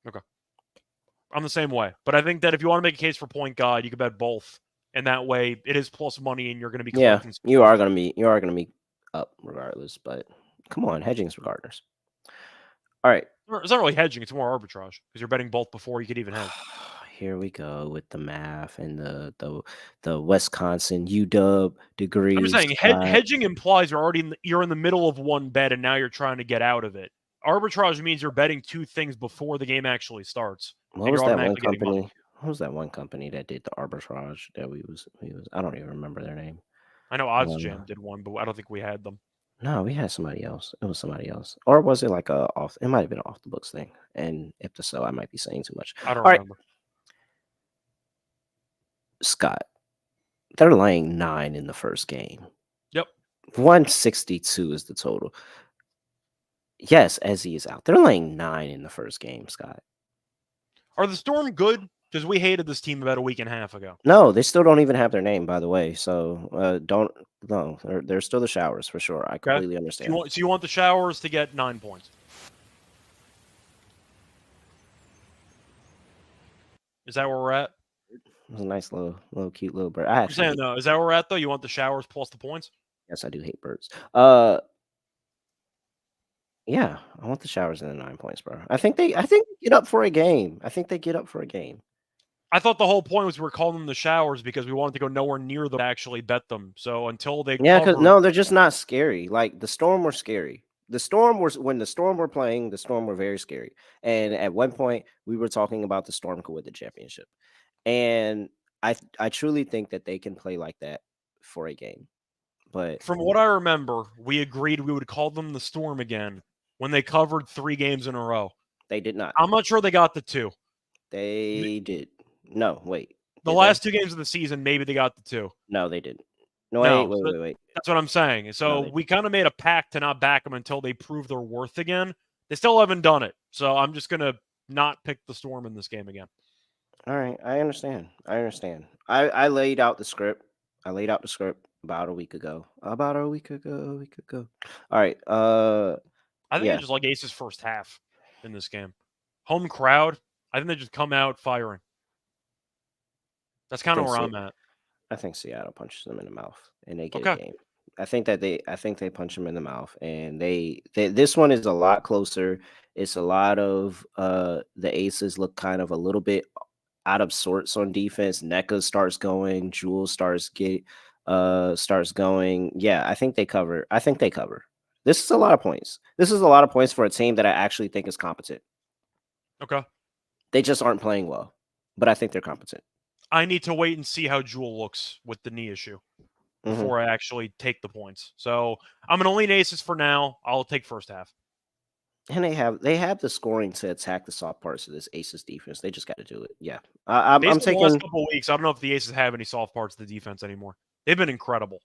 Okay. I'm the same way. But I think that if you want to make a case for point guard, you could bet both. And that way it is plus money and you're going to be collecting. You are going to be up regardless, but come on, hedging's regardless. All right. It's not really hedging, it's more arbitrage because you're betting both before you could even hedge. Here we go with the math and the Wisconsin UW degree. I'm just saying hedging implies you're in the middle of one bet and now you're trying to get out of it. Arbitrage means you're betting 2 things before the game actually starts. What was that one company? What was that one company that did the arbitrage that we was? I don't even remember their name. I know OddsJam did one, but I don't think we had them. No, we had somebody else. It was somebody else, or was it like off? It might have been an off the books thing. And if so, I might be saying too much. I don't remember. Scott, they're laying 9 in the first game. Yep. 162 is the total. Yes, Ezzy is out. They're laying 9 in the first game, Scott. Are the Storm good? Because we hated this team about a week and a half ago. No, they still don't even have their name, by the way. So they're still the Showers for sure. I completely understand. So you want the Showers to get 9 points? Is that where we're at? It was a nice little cute little bird. I'm saying though, is that where we're at though? You want the Showers plus the points? Yes, I do hate birds. Yeah, I want the Showers in the 9 points, bro. I think they get up for a game. I thought the whole point was we're calling them the Showers because we wanted to go nowhere near them to actually bet them. So until they because no, they're just not scary. Like the Storm were scary. When the Storm were playing, the Storm were very scary. And at one point, we were talking about the Storm could win the championship. And I truly think that they can play like that for a game. But from what I remember, we agreed we would call them the Storm again when they covered 3 games in a row. They did not. I'm not sure they got the 2. They did. No, wait. The Did last they? 2 games of the season, maybe they got the 2. No, they didn't. No, No, wait. that's what I'm saying. So No, they we didn't. kind of made a pact to not back them until they prove their worth again. They still haven't done it. So I'm just going to not pick the Storm in this game again. All right, I understand. I laid out the script. I laid out the script about a week ago. A week ago. All right. I think I Yeah, just like Ace's first half in this game. Home crowd, I think they just come out firing. That's I kind of think where Se- I'm at. I think Seattle punches them in the mouth and they get a Okay. game. I think they punch them in the mouth and this one is a lot closer. It's a lot of the Aces look kind of a little bit out of sorts on defense. NECA starts going, Jules starts going. Yeah, I think they cover. This is a lot of points. This is a lot of points for a team that I actually think is competent. Okay. They just aren't playing well, but I think they're competent. I need to wait and see how Jewel looks with the knee issue Hmm. before I actually take the points. So I'm going to lean Aces for now. I'll take first half. And they have the scoring to attack the soft parts of this Aces defense. They just got to do it. Yeah, I'm Based on the last taking. couple of weeks, I don't know if the Aces have any soft parts of the defense anymore. They've been incredible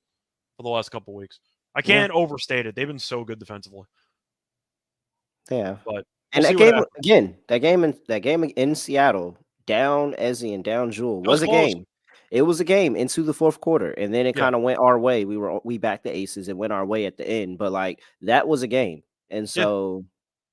for the last couple of weeks. I Yeah, can't overstate it. They've been so good defensively. they have. But we'll And see that what game happens. again, that game in Seattle, down Ezzy and down Jewel It was was a close. game. It was a game into the fourth quarter, and then it Yeah. kind of went our way. We backed the Aces and went our way at the end, but like that was a game, and Yeah, so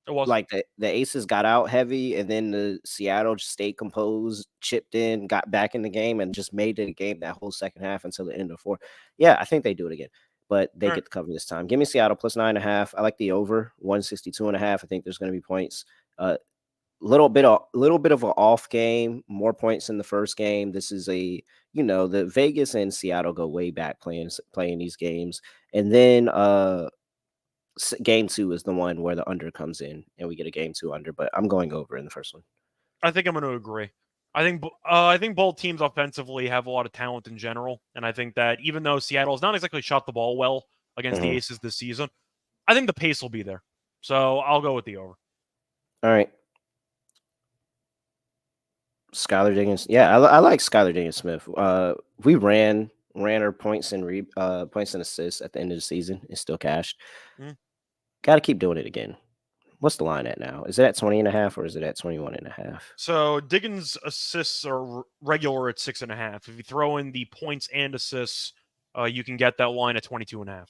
it was. like the Aces got out heavy, and then the Seattle just stayed composed, chipped in, got back in the game, and just made it a game that whole second half until the end of four. Yeah, I think they do it again, but they All right. get to cover this time. Give me Seattle plus 9.5. I like the over 162.5. I think there's going to be points. Little bit of an off game, more points in the first game. This is the Vegas and Seattle go way back playing these games, and then game 2 is the one where the under comes in and we get a game 2 under, but I'm going over in the first one. I think I'm going to agree. I think both teams offensively have a lot of talent in general, and I think that even though Seattle's not exactly shot the ball well against the Mhm. Aces this season, I think the pace will be there. So I'll go with the over. All right. Skylar Diggins. Yeah, I like Skylar Diggins Smith. We ran her points and points and assists at the end of the season. It's still cashed. Mm. Got to keep doing it again. What's the line at now? Is it at 20.5 or is it at 21.5? So Diggins' assists are regular at 6.5. If you throw in the points and assists, you can get that line at 22.5.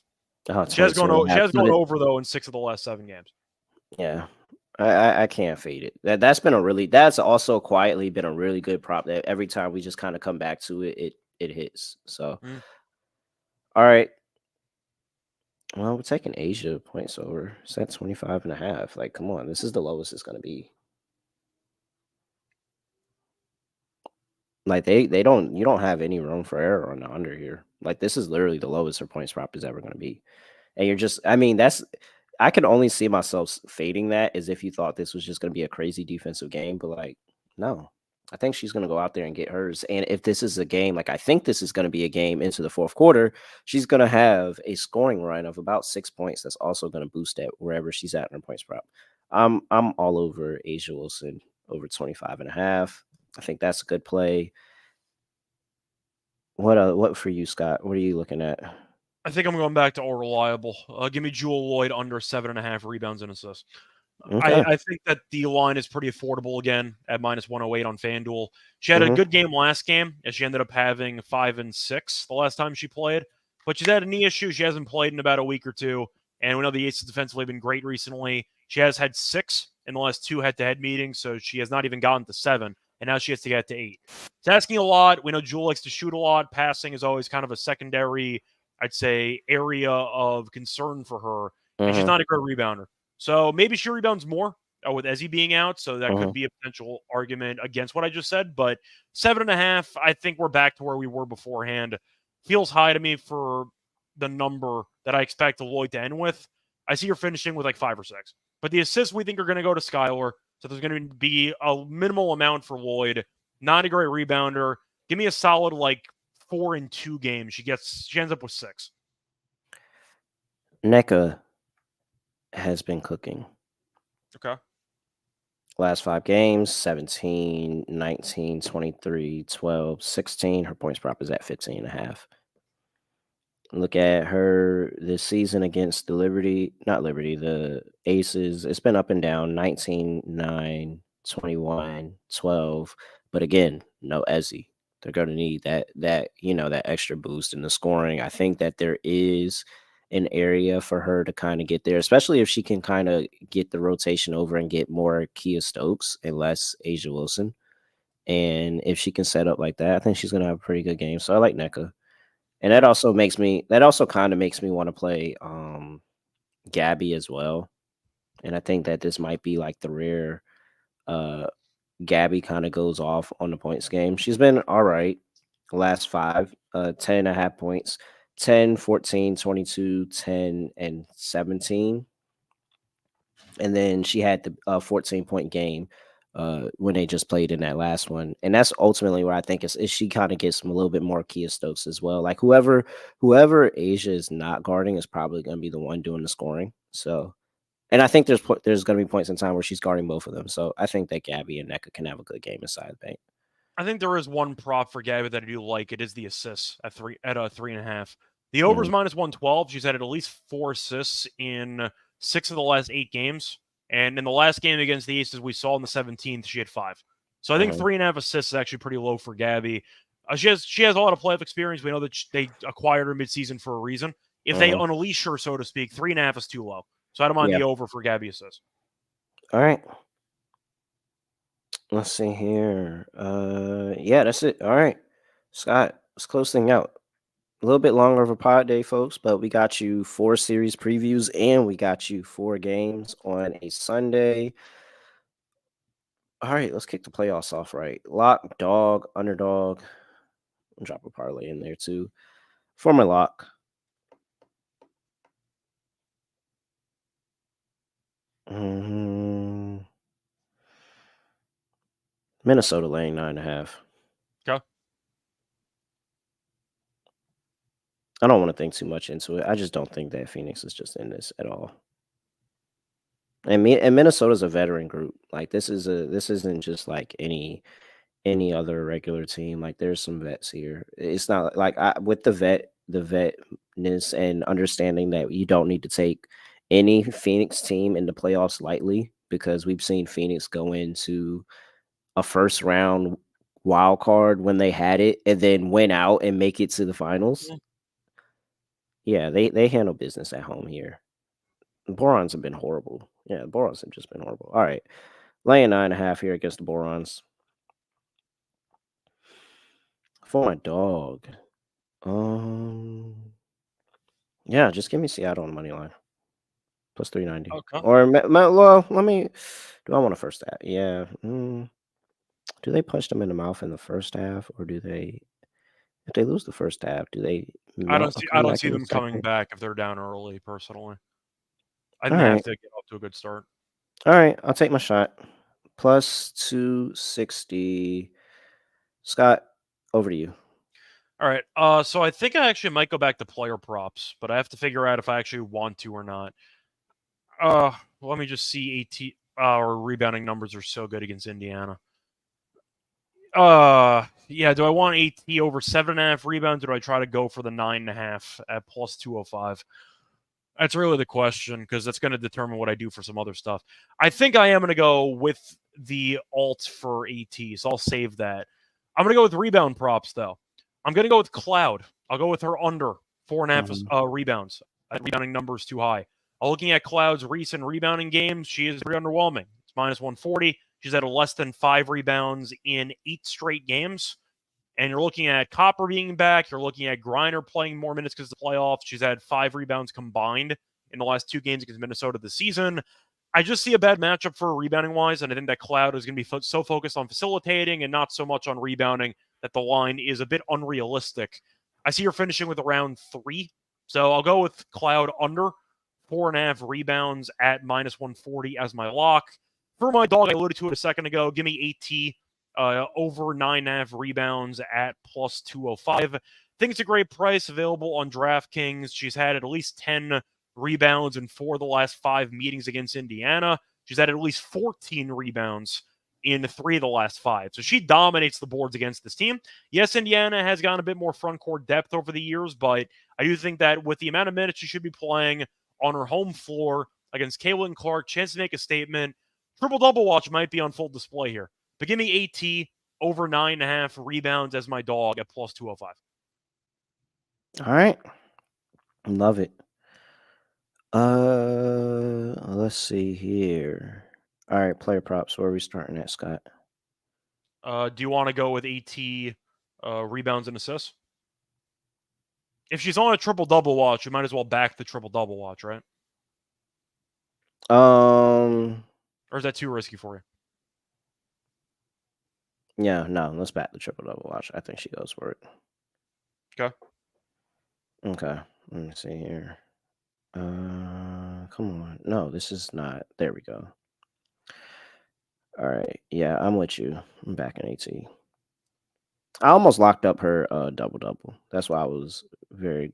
Oh, She has 22 and a half. gone over though in 6 of the last 7 games. Yeah. I can't fade it. That's also quietly been a really good prop that every time we just kind of come back to it hits. So Mm. all right. Well, we're taking Asia points over. It's at 25.5. Like, come on, this is the lowest it's gonna be. Like you don't have any room for error on the under here. Like this is literally the lowest her points prop is ever gonna be. And I can only see myself fading that as if you thought this was just gonna be a crazy defensive game, but like, no. I think she's gonna go out there and get hers. And if this is a game, like I think this is gonna be a game into the fourth quarter, she's gonna have a scoring run of about 6 points. That's also gonna boost at wherever she's at in her points prop. I'm all over Asia Wilson over 25.5. I think that's a good play. What for you, Scott? What are you looking at? I think I'm going back to all reliable. Give me Jewel Lloyd under 7.5 rebounds and assists. Okay. I think that the line is pretty affordable again at minus 108 on FanDuel. She had a Mm-hmm. good game last game, as she ended up having 5 and 6 the last time she played. But she's had a knee issue. She hasn't played in about a week or two. And we know the Aces defensively have been great recently. She has had 6 in the last 2 head-to-head meetings, so she has not even gotten to 7. And now she has to get to 8. It's asking a lot. We know Jewel likes to shoot a lot. Passing is always kind of a secondary, I'd say, area of concern for her. And she's Mm-hmm. not a great rebounder. So maybe she rebounds more with Ezzy being out. So that Mm-hmm. could be a potential argument against what I just said. But 7.5, I think we're back to where we were beforehand. Feels high to me for the number that I expect Lloyd to end with. I see her finishing with like 5 or 6. But the assists we think are going to go to Skylar. So there's going to be a minimal amount for Lloyd. Not a great rebounder. Give me a solid like 4 in 2 games. She ends up with 6. NECA has been cooking. Okay. Last 5 games, 17, 19, 23, 12, 16. Her points prop is at 15.5. Look at her this season against the Aces. It's been up and down 19, 9, 21, 12. But again, no Ezzy. They're going to need that extra boost in the scoring. I think that there is an area for her to kind of get there, especially if she can kind of get the rotation over and get more Kia Stokes and less Asia Wilson. And if she can set up like that, I think she's going to have a pretty good game. So I like NECA. And that also kind of makes me want to play Gabby as well. And I think that this might be like the rare Gabby kind of goes off on the points game. She's been all right last 5, 10.5 points, 10, 14, 22, 10, and 17. And then she had the 14-point game when they just played in that last one. And that's ultimately where I think is she kind of gets a little bit more Kia Stokes as well. Like whoever Asia is not guarding is probably going to be the one doing the scoring. So, and I think there's going to be points in time where she's guarding both of them. So I think that Gabby and NECA can have a good game inside the paint. I think there is one prop for Gabby that I do like. It is the assists at 3.5. The over's minus 112. She's had at least 4 assists in 6 of the last 8 games. And in the last game against the Aces we saw on the 17th, she had 5. So I think 3.5 assists is actually pretty low for Gabby. She has a lot of playoff experience. We know that they acquired her midseason for a reason. If they unleash her, so to speak, 3.5 is too low. So I don't mind the over for Gabby assists. All right. Let's see here. Yeah, that's it. All right. Scott, let's close thing out. A little bit longer of a pod day, folks, but we got you 4 series previews and we got you 4 games on a Sunday. All right, let's kick the playoffs off right. Lock, dog, underdog. I'll drop a parlay in there too. For my lock. Minnesota laying 9.5. Okay. I don't want to think too much into it. I just don't think that Phoenix is just in this at all. And Minnesota's a veteran group. Like this isn't just like any other regular team. Like there's some vets here. It's not like with the vetness and understanding that you don't need to take any Phoenix team in the playoffs lightly, because we've seen Phoenix go into a first round wild card when they had it and then win out and make it to the finals. Yeah, they handle business at home here. The Borons have been horrible. Yeah, the Borons have just been horrible. All right. Laying 9.5 here against the Borons. For my dog. Yeah, just give me Seattle on the money line. Plus 390. Okay. Or, well, let me. Do I want a first half? Yeah. Do they punch them in the mouth in the first half, or do they? If they lose the first half, do they? I don't see them coming back if they're down early. Personally, I think they have to get off to a good start. All right, I'll take my shot. Plus 260. Scott, over to you. All right. So I think I actually might go back to player props, but I have to figure out if I actually want to or not. Let me just see. Our rebounding numbers are so good against Indiana. Yeah. Do I want AT over 7.5 rebounds, or do I try to go for the 9.5 at plus 205? That's really the question, because that's going to determine what I do for some other stuff. I think I am going to go with the alt for AT, so I'll save that. I'm going to go with rebound props, though. I'm going to go with Cloud. I'll go with her under 4.5 rebounds. That rebounding number is too high. Looking at Cloud's recent rebounding games, she is pretty underwhelming. It's minus 140. She's at less than 5 rebounds in 8 straight games. And you're looking at Copper being back. You're looking at Griner playing more minutes because of the playoffs. She's had 5 rebounds combined in the last 2 games against Minnesota this season. I just see a bad matchup for rebounding-wise, and I think that Cloud is going to be so focused on facilitating and not so much on rebounding that the line is a bit unrealistic. I see her finishing with around 3, so I'll go with Cloud under 4.5 rebounds at minus 140 as my lock. For my dog, I alluded to it a second ago. Give me AT over 9.5 rebounds at plus 205. I think it's a great price, available on DraftKings. She's had at least 10 rebounds in 4 of the last 5 meetings against Indiana. She's had at least 14 rebounds in 3 of the last 5. So she dominates the boards against this team. Yes, Indiana has gotten a bit more front court depth over the years, but I do think that with the amount of minutes she should be playing on her home floor against Caitlin Clark, chance to make a statement, triple-double watch might be on full display here. But give me AT over 9.5 rebounds as my dog at plus 205. All right. Love it. Let's see here. All right, player props. Where are we starting at, Scott? Do you want to go with AT rebounds and assists? If she's on a triple-double watch, you might as well back the triple-double watch, right? Or is that too risky for you? Yeah, no, let's back the triple-double watch. I think she goes for it. Okay. Okay, let me see here. Come on. No, this is not. There we go. All right. Yeah, I'm with you. I'm back in AT. I almost locked up her double-double. That's why I was very,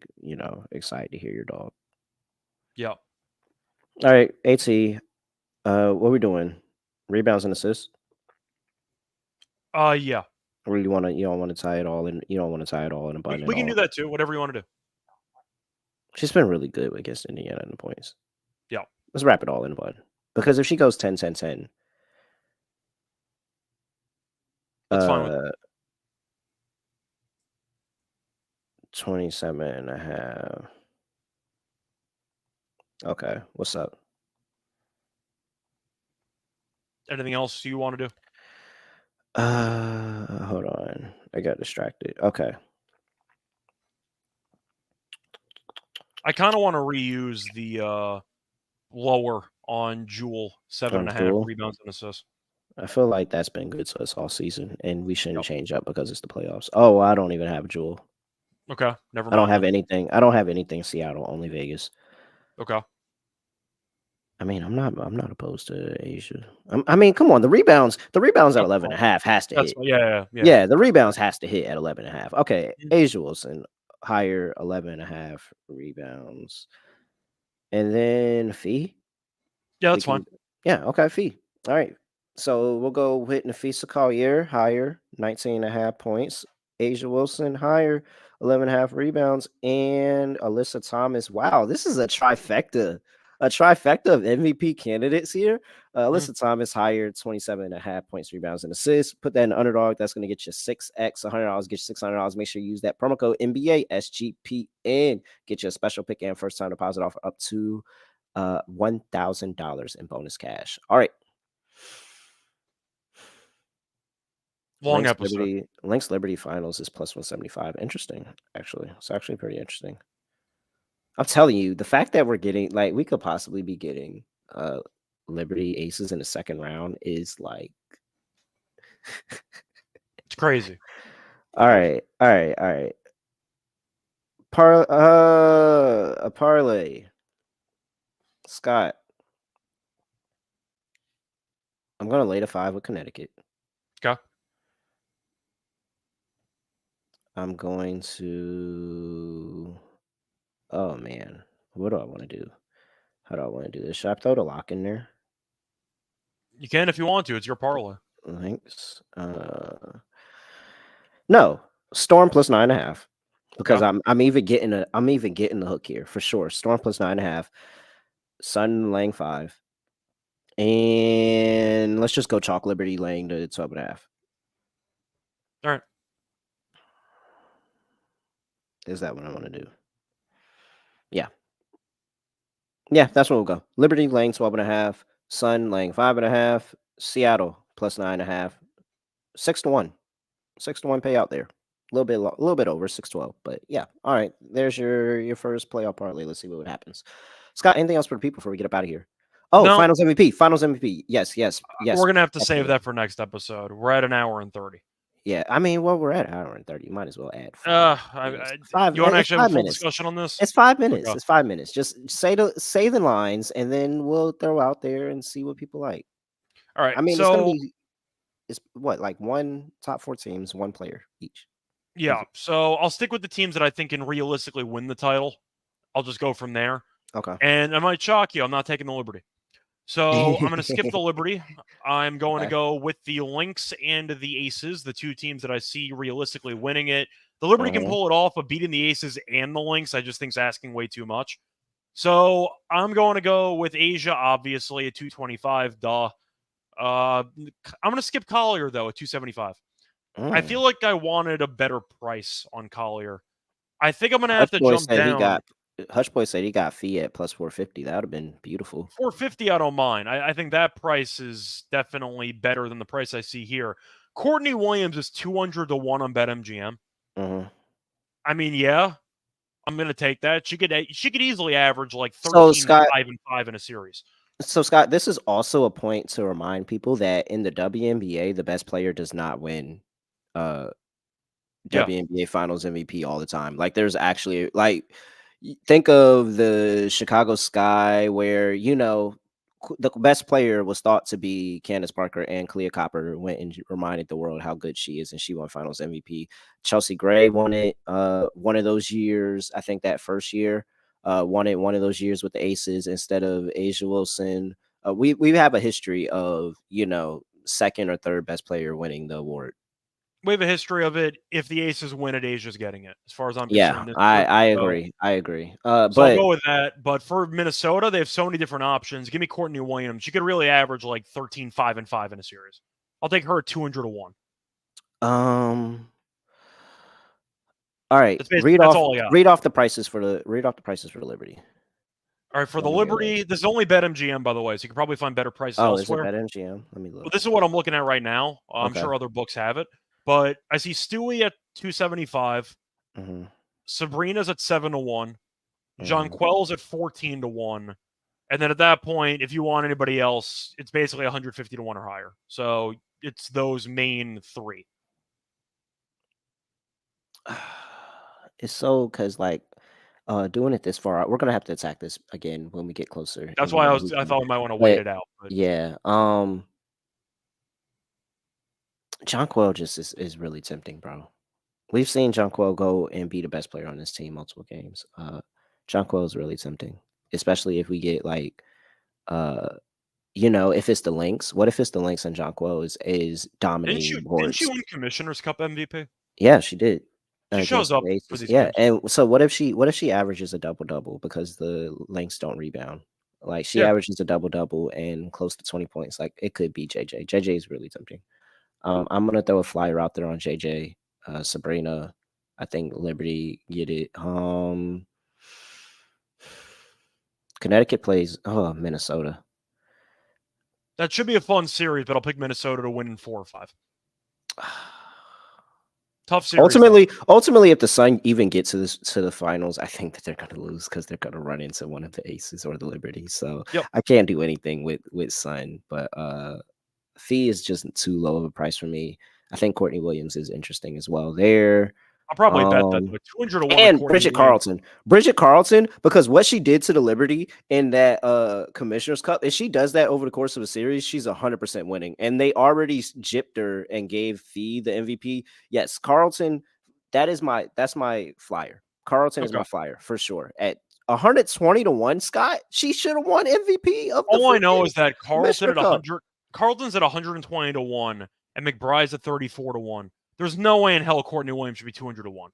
excited to hear your dog. Yeah. All right, AT. What are we doing? Rebounds and assists? Yeah. Or you don't want to tie it all in? You don't want to tie it all in a bun. We can do that too. Whatever you want to do. She's been really good against Indiana in the points. Yeah. Let's wrap it all in one. Because if she goes 10, 10, 10. That's fine with me. 27.5. Okay. What's up? Anything else you want to do? Hold on. I got distracted. Okay. I kind of want to reuse the lower on Jewel, 7.5 rebounds and assists. I feel like that's been good to us all season, and we shouldn't change up because it's the playoffs. Oh, I don't even have Jewel. Okay, never mind. I don't have anything. I don't have anything Seattle, only Vegas. Okay. I mean, I'm not opposed to Asia. I mean, come on, the rebounds at 11.5 has to hit. Yeah. The rebounds has to hit at 11.5. Okay, Asia Wilson higher 11.5 rebounds, and then Fee. Yeah, that's fine. Yeah, okay, Fee. All right, so we'll go with Nafisa Collier higher 19.5 points. Asia Wilson higher 11.5 rebounds, and Alyssa Thomas. Wow, this is a trifecta. A trifecta of MVP candidates here. Alyssa Thomas higher 27.5 points, rebounds, and assists. Put that in underdog. That's going to get you 6x, $100. Get you $600. Make sure you use that promo code NBA SGPN. Get you a special pick and first time deposit offer up to $1,000 in bonus cash. All right. Long episode. Lynx Liberty Finals is plus 175. Interesting, actually. It's actually pretty interesting. I'm telling you, the fact that we're getting, like, we could possibly be getting Liberty Aces in the second round is like it's crazy. All right. A parlay. Scott. I'm gonna lay the 5 with Connecticut. Okay. I'm going to. Oh man, what do I want to do? How do I want to do this? Should I throw the lock in there? You can if you want to. It's your parlay. Thanks. No, Storm plus 9.5 because I'm even getting the hook here for sure. Storm plus 9.5, Sun laying 5, and let's just go chalk Liberty laying to 12.5. All right. Is that what I want to do? Yeah, that's what we'll go. Liberty laying 12.5, Sun laying 5.5, Seattle plus 9.5, 6-1, 6-1 payout there. A little bit over 6-12, but yeah. All right, there's your first playoff parlay. Let's see what happens. Scott, anything else for the people before we get up out of here? Oh, no. Finals MVP. Yes. We're gonna have to save that for next episode. We're at 1 hour and 30. Yeah, I mean, we're at 1 hour and 30. You might as well add 5. You want to actually have a full discussion on this? It's 5 minutes. Okay. It's 5 minutes. Just say the lines, and then we'll throw out there and see what people like. All right. I mean, it's what, like one top 4 teams, one player each. Yeah. So I'll stick with the teams that I think can realistically win the title. I'll just go from there. Okay. And I might shock you. I'm not taking the Liberty. So I'm going to skip the Liberty. I'm going to Okay. go with the Lynx and the Aces, the two teams that I see realistically winning it. The Liberty can Mhm. pull it off, but beating the Aces and the Lynx, I just think is asking way too much. So I'm going to go with Asia, obviously, at 225. Duh. I'm going to skip Collier, though, at 275. I feel Mm. like I wanted a better price on Collier. I think I'm going to have Hutch to Boy jump said he down. got Hutch Boy said he got fee at plus 450. That would have been beautiful. 450, I don't mind. I think that price is definitely better than the price I see here. Courtney Williams is 200 to 1 on BetMGM. Mhm. I mean, yeah, I'm going to take that. She could easily average like So 13, Scott, 5, and 5 in a series. this is also a point to remind people that in the WNBA, the best player does not win uh Yeah. WNBA Finals MVP all the time. Like there's actually like think of the Chicago Sky where the best player was thought to be Candace Parker, and Clea Copper went and reminded the world how good she is, and she won Finals MVP. Chelsea Gray won it one of those years. I think that first year won it one of those years with the Aces instead of Asia Wilson. We have a history of second or third best player winning the award. We have a history of it. If the Aces win it, Asia's getting it, as far as I'm Yeah, concerned this year. I So, agree. I agree. I'll But go with that. But for Minnesota, they have so many different options. Give me Courtney Williams. She could really average like 13, 5, and 5 in a series. I'll take her at 200 to 1. um, all right. That's all I got. Read off the prices for the Liberty. All right, for the Let me get it. Liberty, this is only BetMGM, by the way, so you can probably find better prices Oh, is it elsewhere. BetMGM? Let me But look. this is what I'm looking at right now. I'm Okay. sure other books have it. But I see Stewie at 275. Mm-hmm. Sabrina's at 7 to 1. Mm-hmm. Jonquel's at 14 to 1. And then at that point, if you want anybody else, it's basically 150 to 1 or higher. So it's those main three. It's so because doing it this far out, we're gonna have to attack this again when we get closer. That's And why I thought we might want to wait but it out. But yeah, Jonquel just is really tempting, bro. We've seen Jonquel go and be the best player on this team multiple games. Jonquel is really tempting, especially if we get uh, if it's the Lynx. What if it's the Lynx and Jonquel is dominating didn't she boards? win Commissioner's Cup MVP? Yeah, she did She shows against up the for Aces. these Yeah, games. and so what if she averages a double double because the Lynx don't rebound? Like she Yeah. averages a double double and close to 20 points. Like it could be JJ. JJ is really tempting. I'm gonna throw a flyer out there on JJ, Sabrina. I think Liberty get it. Connecticut plays Minnesota. That should be a fun series, but I'll pick Minnesota to win in 4 or 5. Tough series, though. Ultimately, if the Sun even get to the finals, I think that they're going to lose because they're going to run into one of the Aces or the Liberty. So Yep. I can't do anything with Sun, but fee is just too low of a price for me. I think Courtney Williams is interesting as well there. I'll probably bet that, but 200 to 1 on And Courtney Williams. Bridget Carlton, because what she did to the Liberty in that Commissioner's Cup, if she does that over the course of a series, she's 100% winning. And they already gypped her and gave Fee the MVP. Yes, Carlton, that's my flyer. Carlton is Okay. my flyer for sure. At 120 to 1, Scott, she should have won MVP of the All I know is that Commissioner Cup. Carlton's at 120 to 1, and McBride's at 34 to 1. There's no way in hell Courtney Williams should be 200 to 1.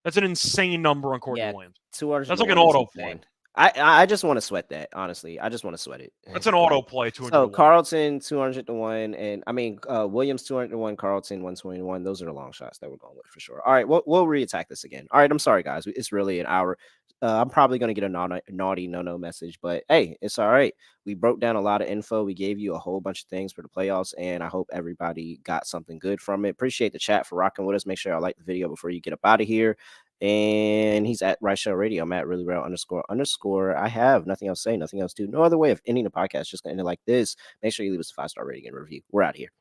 That's an insane number on Courtney Williams. 200. That's like an auto play. I just want to sweat that, honestly. I just want to sweat it. That's an auto play, 200 to 1. Carlton 200 to 1, and I mean Williams 200 to 1, Carlton 120 to 1. Those are the long shots that we're going with for sure. All right, we'll reattack this again. All right, I'm sorry guys. It's really an hour. I'm probably gonna get a naughty no message, but hey, it's all right. We broke down a lot of info. We gave you a whole bunch of things for the playoffs, and I hope everybody got something good from it. Appreciate the chat for rocking with us. Make sure y'all like the video before you get up out of here. And he's at Reichel Radio. I'm at really real __. I have nothing else to say, nothing else to do. No other way of ending the podcast. Just gonna end it like this. Make sure you leave us a 5-star rating and review. We're out of here.